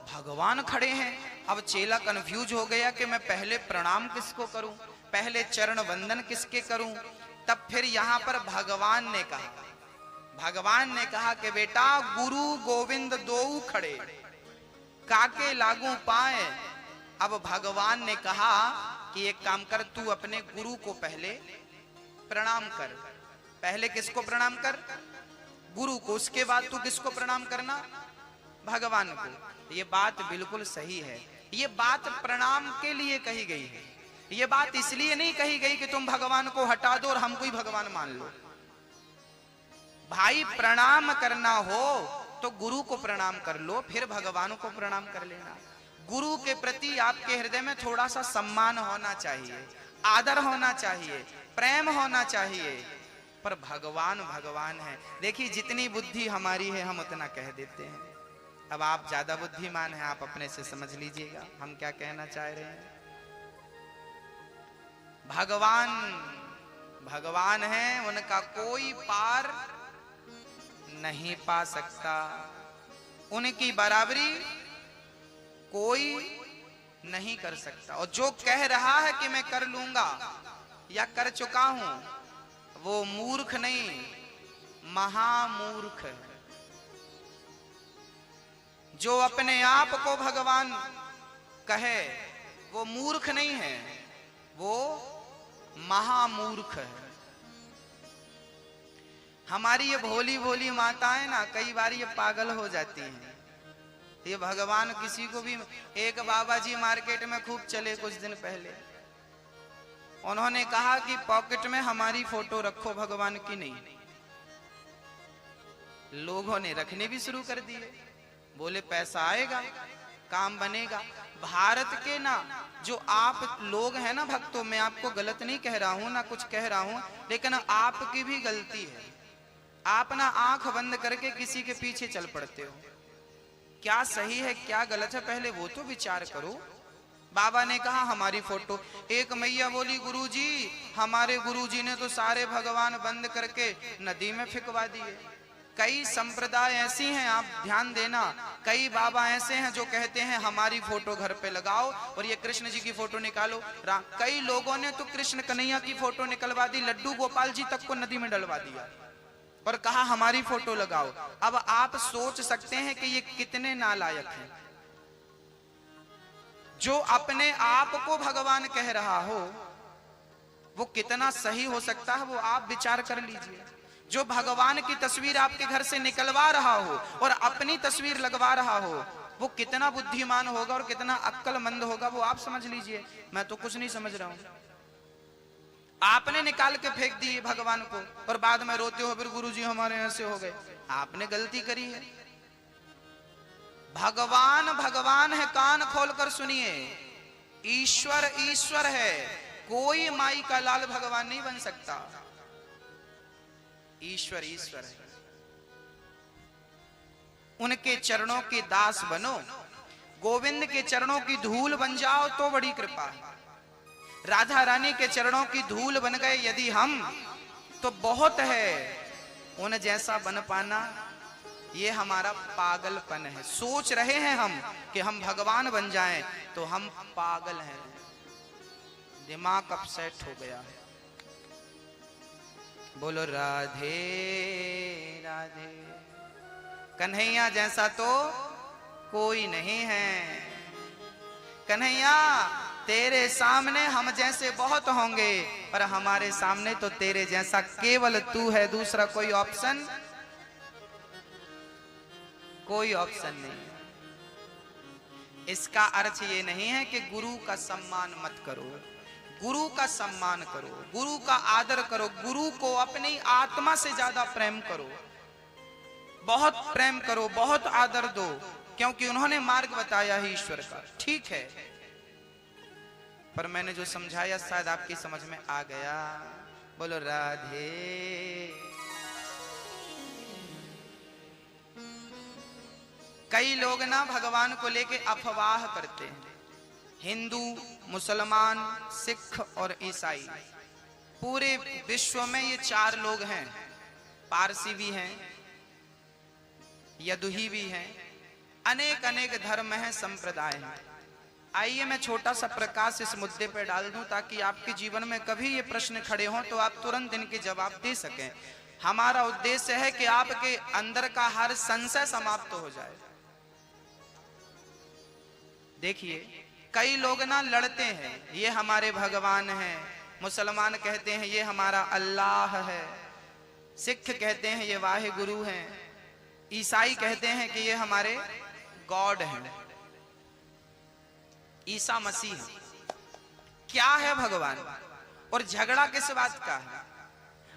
भगवान खड़े हैं, अब चेला कंफ्यूज हो गया कि मैं पहले प्रणाम किसको करूं, पहले चरण वंदन किसके करूं। तब फिर यहां पर भगवान ने कहा कि बेटा गुरु गोविंद दोऊ खड़े काके लागू पाए। अब भगवान ने कहा कि एक काम कर, तू अपने गुरु को पहले प्रणाम कर। पहले किसको प्रणाम कर? गुरु को। उसके बाद तू किसको प्रणाम करना? भगवान को। ये बात बिल्कुल सही है। ये बात प्रणाम के लिए कही गई है। ये बात इसलिए नहीं कही गई कि तुम भगवान को हटा दो और हमको ही भगवान मान लो। भाई प्रणाम करना हो तो गुरु को प्रणाम कर लो, फिर भगवान को प्रणाम कर लेना। गुरु के प्रति आपके हृदय में थोड़ा सा सम्मान होना चाहिए, आदर होना चाहिए, प्रेम होना चाहिए। पर भगवान भगवान है। देखिए जितनी बुद्धि हमारी है हम उतना कह देते हैं। अब आप ज्यादा बुद्धिमान हैं, आप अपने से समझ लीजिएगा हम क्या कहना चाह रहे हैं। भगवान भगवान है, उनका कोई पार नहीं पा सकता, उनकी बराबरी कोई नहीं कर सकता। और जो कह रहा है कि मैं कर लूंगा या कर चुका हूं, वो मूर्ख नहीं महामूर्ख है। जो अपने आप को भगवान कहे वो मूर्ख नहीं है, वो महामूर्ख है। हमारी ये भोली भोली माताएं ना कई बार ये पागल हो जाती हैं। ये भगवान किसी को भी, एक बाबा जी मार्केट में खूब चले कुछ दिन पहले, उन्होंने कहा कि पॉकेट में हमारी फोटो रखो भगवान की नहीं। लोगों ने रखने भी शुरू कर दिए, बोले पैसा आएगा, काम बनेगा। भारत के ना जो आप लोग हैं ना भक्तों, मैं आपको गलत नहीं कह रहा हूं ना कुछ कह रहा हूं, लेकिन आपकी भी गलती है। आप ना आंख बंद करके किसी के पीछे चल पड़ते हो। क्या सही है क्या गलत है पहले वो तो विचार करो। बाबा ने कहा हमारी फोटो, एक मैया बोली गुरुजी हमारे गुरुजी ने तो सारे भगवान बंद करके नदी में फेंकवा दिए। कई संप्रदाय ऐसी हैं, आप ध्यान देना, कई बाबा ऐसे हैं जो कहते हैं हमारी फोटो घर पे लगाओ और ये कृष्ण जी की फोटो निकालो। कई लोगों ने तो कृष्ण कन्हैया की फोटो निकलवा दी, लड्डू गोपाल जी तक को नदी में डलवा दिया और कहा हमारी फोटो लगाओ। अब आप सोच सकते हैं कि ये कितने नालायक हैं। जो अपने आप को भगवान कह रहा हो वो कितना सही हो सकता है, वो आप विचार कर लीजिए। जो भगवान की तस्वीर आपके घर से निकलवा रहा हो और अपनी तस्वीर लगवा रहा हो, वो कितना बुद्धिमान होगा और कितना अक्लमंद होगा, वो आप समझ लीजिए। मैं तो कुछ नहीं समझ रहा हूं। आपने निकाल के फेंक दिए भगवान को और बाद में रोते हो फिर गुरुजी हमारे ऐसे हो गए। आपने गलती करी है। भगवान भगवान है, कान खोलकर सुनिए। ईश्वर ईश्वर है, कोई माई का लाल भगवान नहीं बन सकता। ईश्वर ईश्वर है। उनके चरणों के दास बनो, गोविंद के चरणों की धूल बन जाओ तो बड़ी कृपा है। राधा रानी के चरणों की धूल बन गए यदि हम, तो बहुत है। उन जैसा बन पाना ये हमारा पागलपन है। सोच रहे हैं हम कि हम भगवान बन जाएं तो हम पागल हैं, दिमाग अपसेट हो गया है। बोलो राधे राधे। कन्हैया जैसा तो कोई नहीं है। कन्हैया तेरे सामने हम जैसे बहुत होंगे, पर हमारे सामने तो तेरे जैसा केवल तू है, दूसरा कोई ऑप्शन नहीं। इसका अर्थ ये नहीं है कि गुरु का सम्मान मत करो, गुरु का सम्मान करो, गुरु का आदर करो, गुरु को अपनी आत्मा से ज्यादा प्रेम करो, बहुत प्रेम करो, बहुत आदर दो, क्योंकि उन्होंने मार्ग बताया है ईश्वर का। ठीक है, पर मैंने जो समझाया शायद आपकी समझ में आ गया। बोलो राधे। कई लोग ना भगवान को लेके अफवाह करते हैं। हिंदू, मुसलमान, सिख और ईसाई, पूरे विश्व में ये चार लोग हैं। पारसी भी हैं, यदुही भी हैं, अनेक अनेक धर्म हैं, संप्रदाय हैं। आइए मैं छोटा सा प्रकाश इस मुद्दे पर डाल दूं ताकि आपके जीवन में कभी ये प्रश्न खड़े हों तो आप तुरंत इनके जवाब दे सकें। हमारा उद्देश्य है कि आपके अंदर का हर संशय समाप्त हो जाए। देखिए, कई लोग ना लड़ते हैं, ये हमारे भगवान हैं, मुसलमान कहते हैं ये हमारा अल्लाह है, सिख कहते हैं ये वाहे गुरु हैं, ईसाई कहते हैं कि ये हमारे गॉड हैं, ईसा मसीह। क्या है भगवान? और झगड़ा किस बात का है?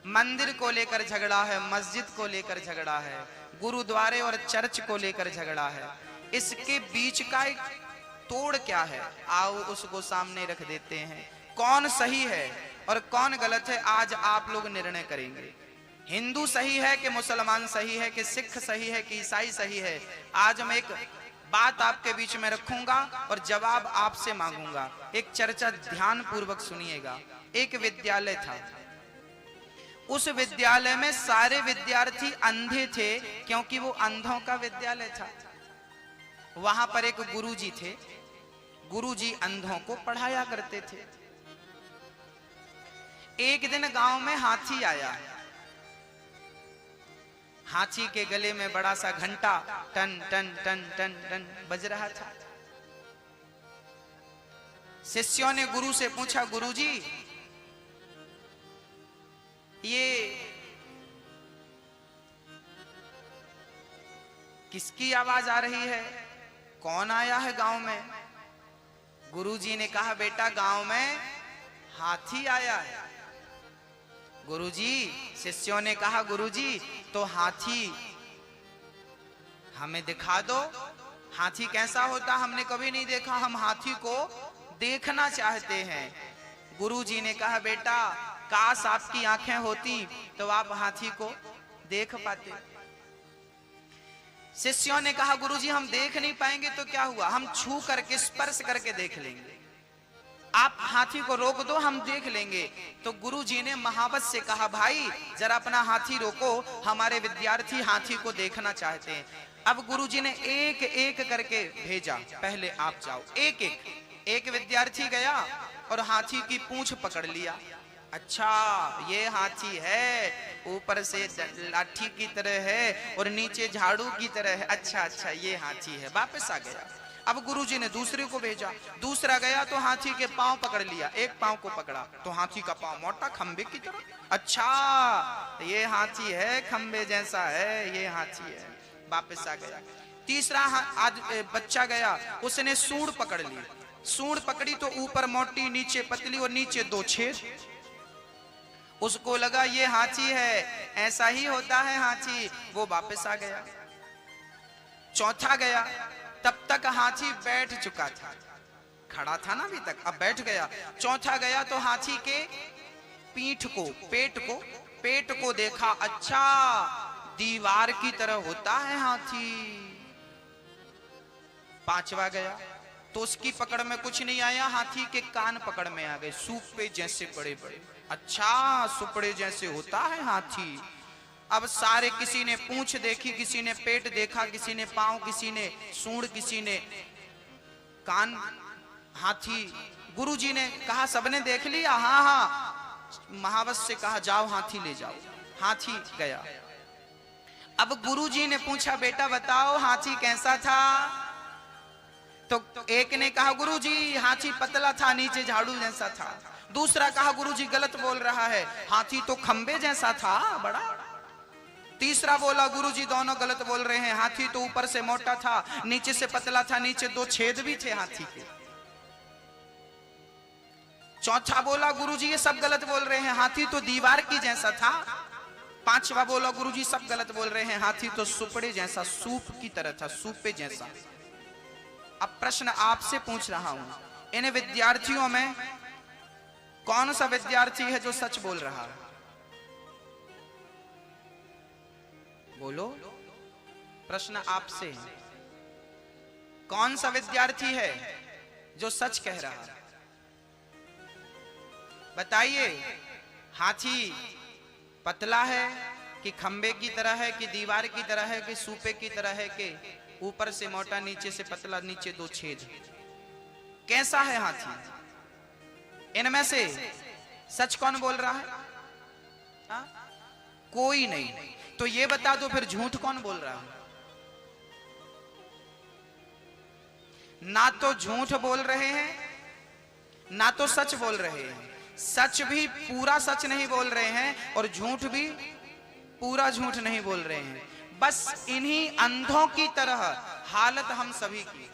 मंदिर को लेकर झगड़ा है, मस्जिद को लेकर झगड़ा है, गुरुद्वारे और चर्च को लेकर झगड़ा है। इसके बीच का एक तोड़ क्या है? आओ उसको सामने रख देते हैं। कौन सही है और कौन गलत है आज आप लोग निर्णय करेंगे। हिंदू सही है कि मुसलमान सही है कि सिख सही है कि ईसाई सही है? आज मैं एक बात आपके बीच में रखूंगा और जवाब आपसे मांगूंगा। एक चर्चा ध्यान पूर्वक सुनिएगा। एक विद्यालय था, उस विद्यालय में सारे विद्यार्थी अंधे थे क्योंकि वो अंधों का विद्यालय था। वहां पर एक गुरुजी थे, गुरुजी अंधों को पढ़ाया करते थे। एक दिन गांव में हाथी आया। हाथी के गले में बड़ा सा घंटा टन टन टन टन टन बज रहा था। शिष्यों ने गुरु से पूछा, गुरुजी ये किसकी आवाज आ रही है? कौन आया है गांव में? गुरुजी ने कहा, बेटा गांव में हाथी आया है। गुरुजी, शिष्यों ने कहा, गुरुजी तो हाथी हमें दिखा दो। हाथी कैसा होता हमने कभी नहीं देखा, हम हाथी को देखना चाहते हैं। गुरुजी ने कहा, बेटा काश आपकी आंखें होती तो आप हाथी को देख पाते। शिष्यों ने कहा, गुरुजी हम देख नहीं पाएंगे तो क्या हुआ, हम छू करके स्पर्श करके देख लेंगे। आप हाथी को रोक दो, हम देख लेंगे। तो गुरुजी ने महावत से कहा, भाई जरा अपना हाथी रोको, हमारे विद्यार्थी हाथी को देखना चाहते हैं। अब गुरुजी ने एक एक करके भेजा, पहले आप जाओ। एक विद्यार्थी गया और हाथी की पूंछ पकड़ लिया। अच्छा ये हाथी है, ऊपर से लाठी की तरह है और नीचे झाड़ू की तरह है। अच्छा ये हाथी है। वापस आ गया। अब गुरुजी ने दूसरे को भेजा, दूसरा गया तो हाथी के पांव पकड़ लिया। एक पांव को पकड़ा तो हाथी का पांव मोटा खंबे की तरह। अच्छा ये हाथी है, खंबे जैसा है, ये हाथी है। वापस आ गया। तीसरा आज बच्चा गया, उसने सूंड पकड़ ली। सूंड पकड़ी तो ऊपर मोटी, नीचे पतली और नीचे दो छेद। उसको लगा ये हाथी है, ऐसा ही होता है हाथी। वो वापस आ गया। चौथा गया, तब तक हाथी बैठ चुका था, खड़ा था ना अभी तक, अब बैठ गया। चौथा गया तो हाथी के पीठ को, पेट को देखा। अच्छा दीवार की तरह होता है हाथी। पांचवा गया तो उसकी पकड़ में कुछ नहीं आया, हाथी के कान पकड़ में आ गए, सूपे जैसे बड़े बड़े। अच्छा सुपड़े जैसे होता है हाथी। अब सारे, किसी ने पूंछ देखी, किसी ने पेट देखा, किसी ने पांव, किसी ने सूंड, किसी ने कान। हाथी, गुरुजी ने कहा सबने देख लिया? हाँ। महावत से कहा जाओ हाथी ले जाओ। हाथी गया। अब गुरुजी ने पूछा, बेटा बताओ हाथी कैसा था? तो एक ने कहा, गुरुजी हाथी पतला था, नीचे झाड़ू जैसा था। दूसरा कहा, गुरुजी गलत बोल रहा है, हाथी तो खंबे जैसा था बड़ा। तीसरा बोला, गुरुजी दोनों गलत बोल रहे हैं, हाथी तो ऊपर से मोटा था, नीचे से पतला था, नीचे दो छेद भी थे हाथी के। चौथा बोला, गुरुजी ये सब गलत बोल रहे हैं, हाथी तो दीवार की जैसा था। पांचवा बोला, गुरुजी सब गलत बोल रहे हैं, हाथी तो सुपड़े जैसा, सूप की तरह था, सूपे जैसा। अब प्रश्न आपसे पूछ रहा हूं, इन विद्यार्थियों में कौन सा विद्यार्थी है जो सच बोल रहा है? बोलो, प्रश्न आपसे है। कौन सा विद्यार्थी है जो सच कह रहा है? बताइए। हाथी पतला है कि खंबे की तरह है कि दीवार की तरह है कि सूपे की तरह है कि ऊपर से मोटा नीचे से पतला, नीचे दो छेद? कैसा है हाथी? इनमें से सच कौन बोल रहा है? हा? कोई नहीं। तो ये बता दो फिर झूठ कौन बोल रहा है? ना तो झूठ बोल रहे हैं, ना तो सच बोल रहे हैं। सच भी पूरा सच नहीं बोल रहे हैं और झूठ भी पूरा झूठ नहीं बोल रहे हैं। बस इन्हीं अंधों की तरह हालत हम सभी की।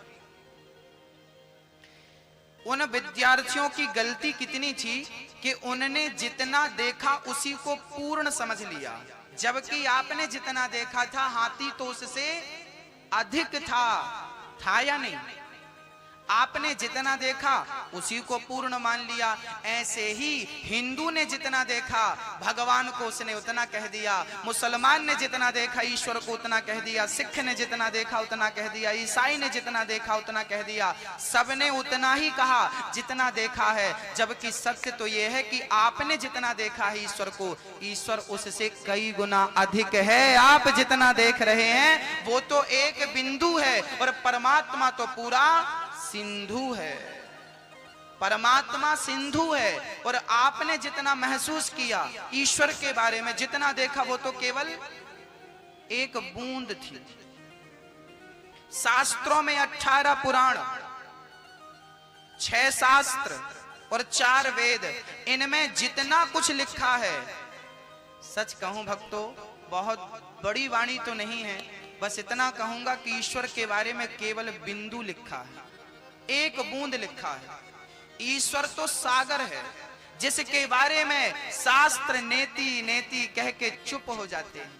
उन विद्यार्थियों की गलती कितनी थी कि उन्होंने जितना देखा उसी को पूर्ण समझ लिया, जबकि आपने जितना देखा था हाथी तो उससे अधिक था या नहीं? आपने जितना देखा उसी को पूर्ण मान लिया। ऐसे ही हिंदू ने जितना देखा भगवान को उसने उतना कह दिया, मुसलमान ने जितना देखा ईश्वर को उतना कह दिया, सिख ने जितना देखा उतना कह दिया, ईसाई ने जितना देखा उतना कह दिया। सबने उतना ही कहा जितना देखा है, जबकि सत्य तो यह है कि आपने जितना देखा है ईश्वर को, ईश्वर उससे कई गुना अधिक है। आप जितना देख रहे हैं वो तो एक बिंदु है और परमात्मा तो पूरा सिंधु है। परमात्मा सिंधु है और आपने जितना महसूस किया ईश्वर के बारे में, जितना देखा वो तो केवल एक बूंद थी। शास्त्रों में 18 पुराण, 6 शास्त्र और 4 वेद, इनमें जितना कुछ लिखा है, सच कहूं भक्तों बहुत बड़ी वाणी तो नहीं है, बस इतना कहूंगा कि ईश्वर के बारे में केवल बिंदु लिखा है, एक बूंद लिखा है। ईश्वर तो सागर है जिसके बारे में शास्त्र नेति नेति कह के चुप हो जाते हैं,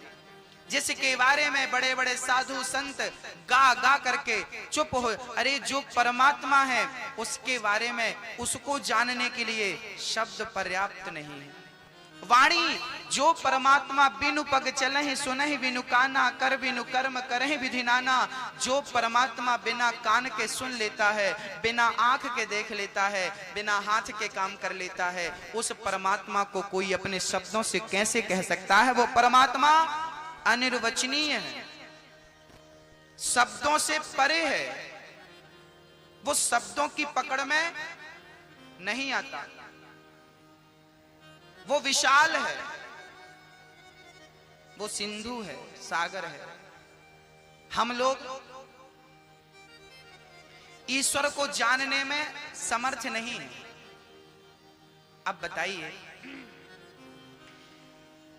जिसके बारे में बड़े बड़े साधु संत गा गा करके चुप हो। अरे जो परमात्मा है उसके बारे में, उसको जानने के लिए शब्द पर्याप्त नहीं है। वाणी जो परमात्मा बिनु पग चलहि सुनहि बिनु काना, कर बिनु कर्म करहि विधि नाना। जो परमात्मा बिना कान के सुन लेता है, बिना आंख के देख लेता है, बिना हाथ के काम कर लेता है, उस परमात्मा को कोई अपने शब्दों से कैसे कह सकता है? वो परमात्मा अनिर्वचनीय है, शब्दों से परे है, वो शब्दों की पकड़ में नहीं आता, वो विशाल है, वो सिंधु है, सागर है। हम लोग ईश्वर को जानने में समर्थ नहीं है। अब बताइए,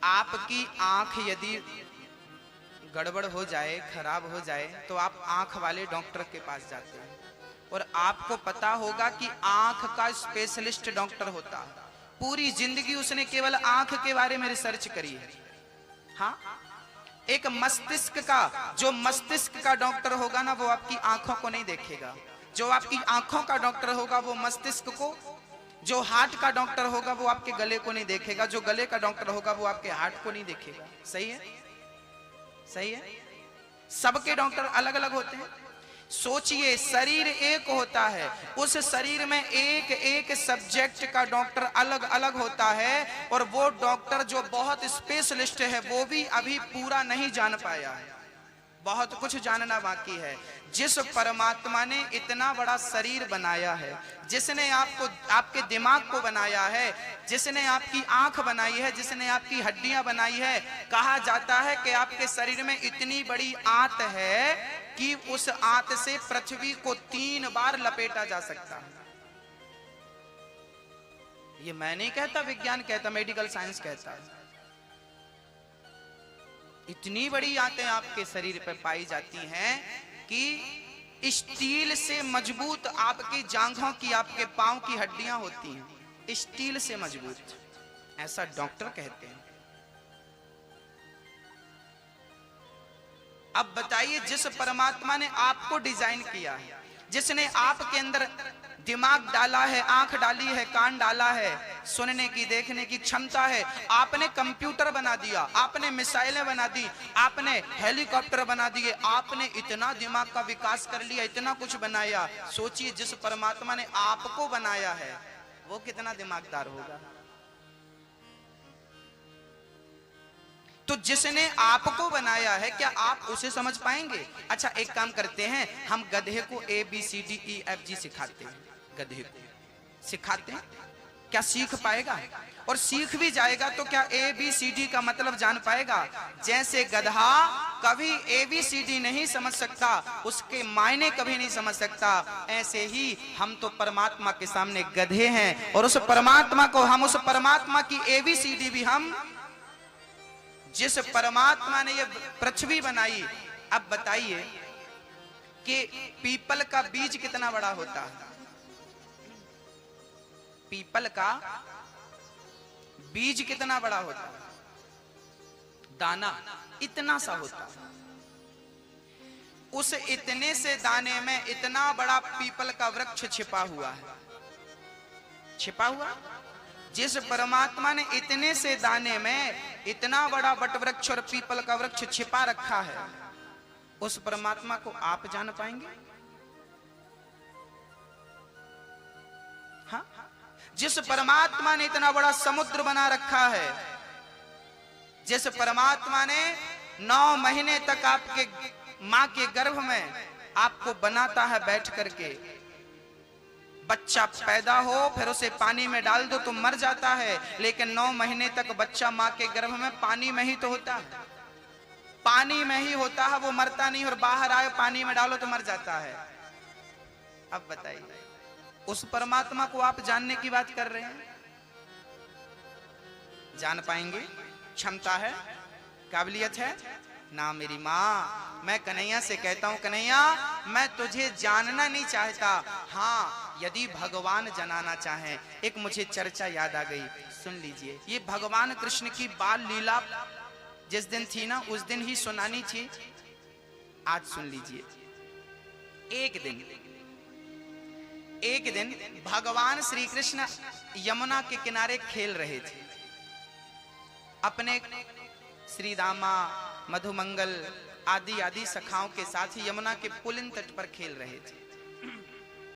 आपकी आंख यदि गड़बड़ हो जाए, खराब हो जाए, तो आप आंख वाले डॉक्टर के पास जाते हैं और आपको पता होगा कि आंख का स्पेशलिस्ट डॉक्टर होता है। पूरी जिंदगी उसने केवल आंख के बारे में रिसर्च करी है। हाँ, एक मस्तिष्क का, जो मस्तिष्क का डॉक्टर होगा ना, वो आपकी आंखों को नहीं देखेगा। जो आपकी आंखों का डॉक्टर होगा वो मस्तिष्क को, जो हार्ट का डॉक्टर होगा वो आपके गले को नहीं देखेगा, जो गले का डॉक्टर होगा वो आपके हार्ट को नहीं देखेगा। सही है? सही है? सबके डॉक्टर अलग अलग होते हैं। सोचिए, शरीर एक होता है, उस शरीर में एक एक सब्जेक्ट का डॉक्टर अलग अलग होता है, और वो डॉक्टर जो बहुत स्पेशलिस्ट है वो भी अभी पूरा नहीं जान पाया है, बहुत कुछ जानना बाकी है। जिस परमात्मा ने इतना बड़ा शरीर बनाया है, जिसने आपको, आपके दिमाग को बनाया है, जिसने आपकी आंख बनाई है, जिसने आपकी हड्डियां बनाई है, कहा जाता है कि आपके शरीर में इतनी बड़ी आंत है कि उस आंत से पृथ्वी को 3 बार लपेटा जा सकता है। ये मैं नहीं कहता, विज्ञान कहता, मेडिकल साइंस कहता है। इतनी बड़ी आंतें आपके शरीर पर पाई जाती हैं कि स्टील से मजबूत आपकी जांघों की, आपके पांव की हड्डियां होती हैं, स्टील से मजबूत, ऐसा डॉक्टर कहते हैं। अब बताइए, जिस परमात्मा ने आपको डिजाइन किया है, जिसने आपके अंदर दिमाग डाला है, आंख डाली है, कान डाला है, सुनने की, देखने की क्षमता है, आपने कंप्यूटर बना दिया, आपने मिसाइलें बना दी, आपने हेलीकॉप्टर बना दिए, आपने इतना दिमाग का विकास कर लिया, इतना कुछ बनाया। सोचिए, जिस परमात्मा ने आपको बनाया है वो कितना दिमागदार होगा। तो जिसने आपको बनाया है, क्या आप उसे समझ पाएंगे? अच्छा, एक काम करते हैं, हम गधे को ABCDEFG सिखाते हैं। गधे को सिखाते हैं, क्या सीख पाएगा? और सीख भी जाएगा तो क्या ABCD का मतलब जान पाएगा? जैसे गधा कभी ABCD नहीं समझ सकता, उसके मायने कभी नहीं समझ सकता, ऐसे ही हम तो परमात्मा के सामने गधे हैं। और उस परमात्मा को हम, उस परमात्मा की ABCD भी हम, जिस परमात्मा ने ये पृथ्वी बनाई, अब बताइए कि पीपल का बीज कितना बड़ा होता है? पीपल का बीज कितना बड़ा होता है? दाना इतना सा होता है। उस इतने से दाने में इतना बड़ा पीपल का वृक्ष छिपा हुआ है। छिपा हुआ, जिस परमात्मा ने इतने से दाने में इतना बड़ा वट वृक्ष और पीपल का वृक्ष छिपा रखा है, उस परमात्मा को आप जान पाएंगे? हाँ, जिस परमात्मा ने इतना बड़ा समुद्र बना रखा है, जिस परमात्मा ने 9 महीने तक आपके मां के गर्भ में आपको बनाता है बैठ करके, बच्चा पैदा हो फिर उसे पानी में डाल दो तो मर जाता है, लेकिन 9 महीने तक बच्चा मां के गर्भ में पानी में ही तो होता है, पानी में ही होता है, वो मरता नहीं। और बाहर आए पानी में डालो तो मर जाता है। अब बताइए, उस परमात्मा को आप जानने की बात कर रहे हैं? जान पाएंगे? क्षमता है, काबिलियत है ना? मेरी माँ, मैं कन्हैया से कहता हूं, कन्हैया मैं तुझे जानना नहीं चाहता, हाँ यदि भगवान जनाना चाहे। एक मुझे चर्चा याद आ गई, सुन लीजिए। ये भगवान कृष्ण की बाल लीला जिस दिन थी ना, उस दिन ही सुनानी थी, आज सुन लीजिए। एक दिन भगवान श्री कृष्ण यमुना के किनारे खेल रहे थे, अपने श्री दामा, मधुमंगल आदि आदि सखाओं के साथ ही यमुना के पुलिन तट पर खेल रहे थे।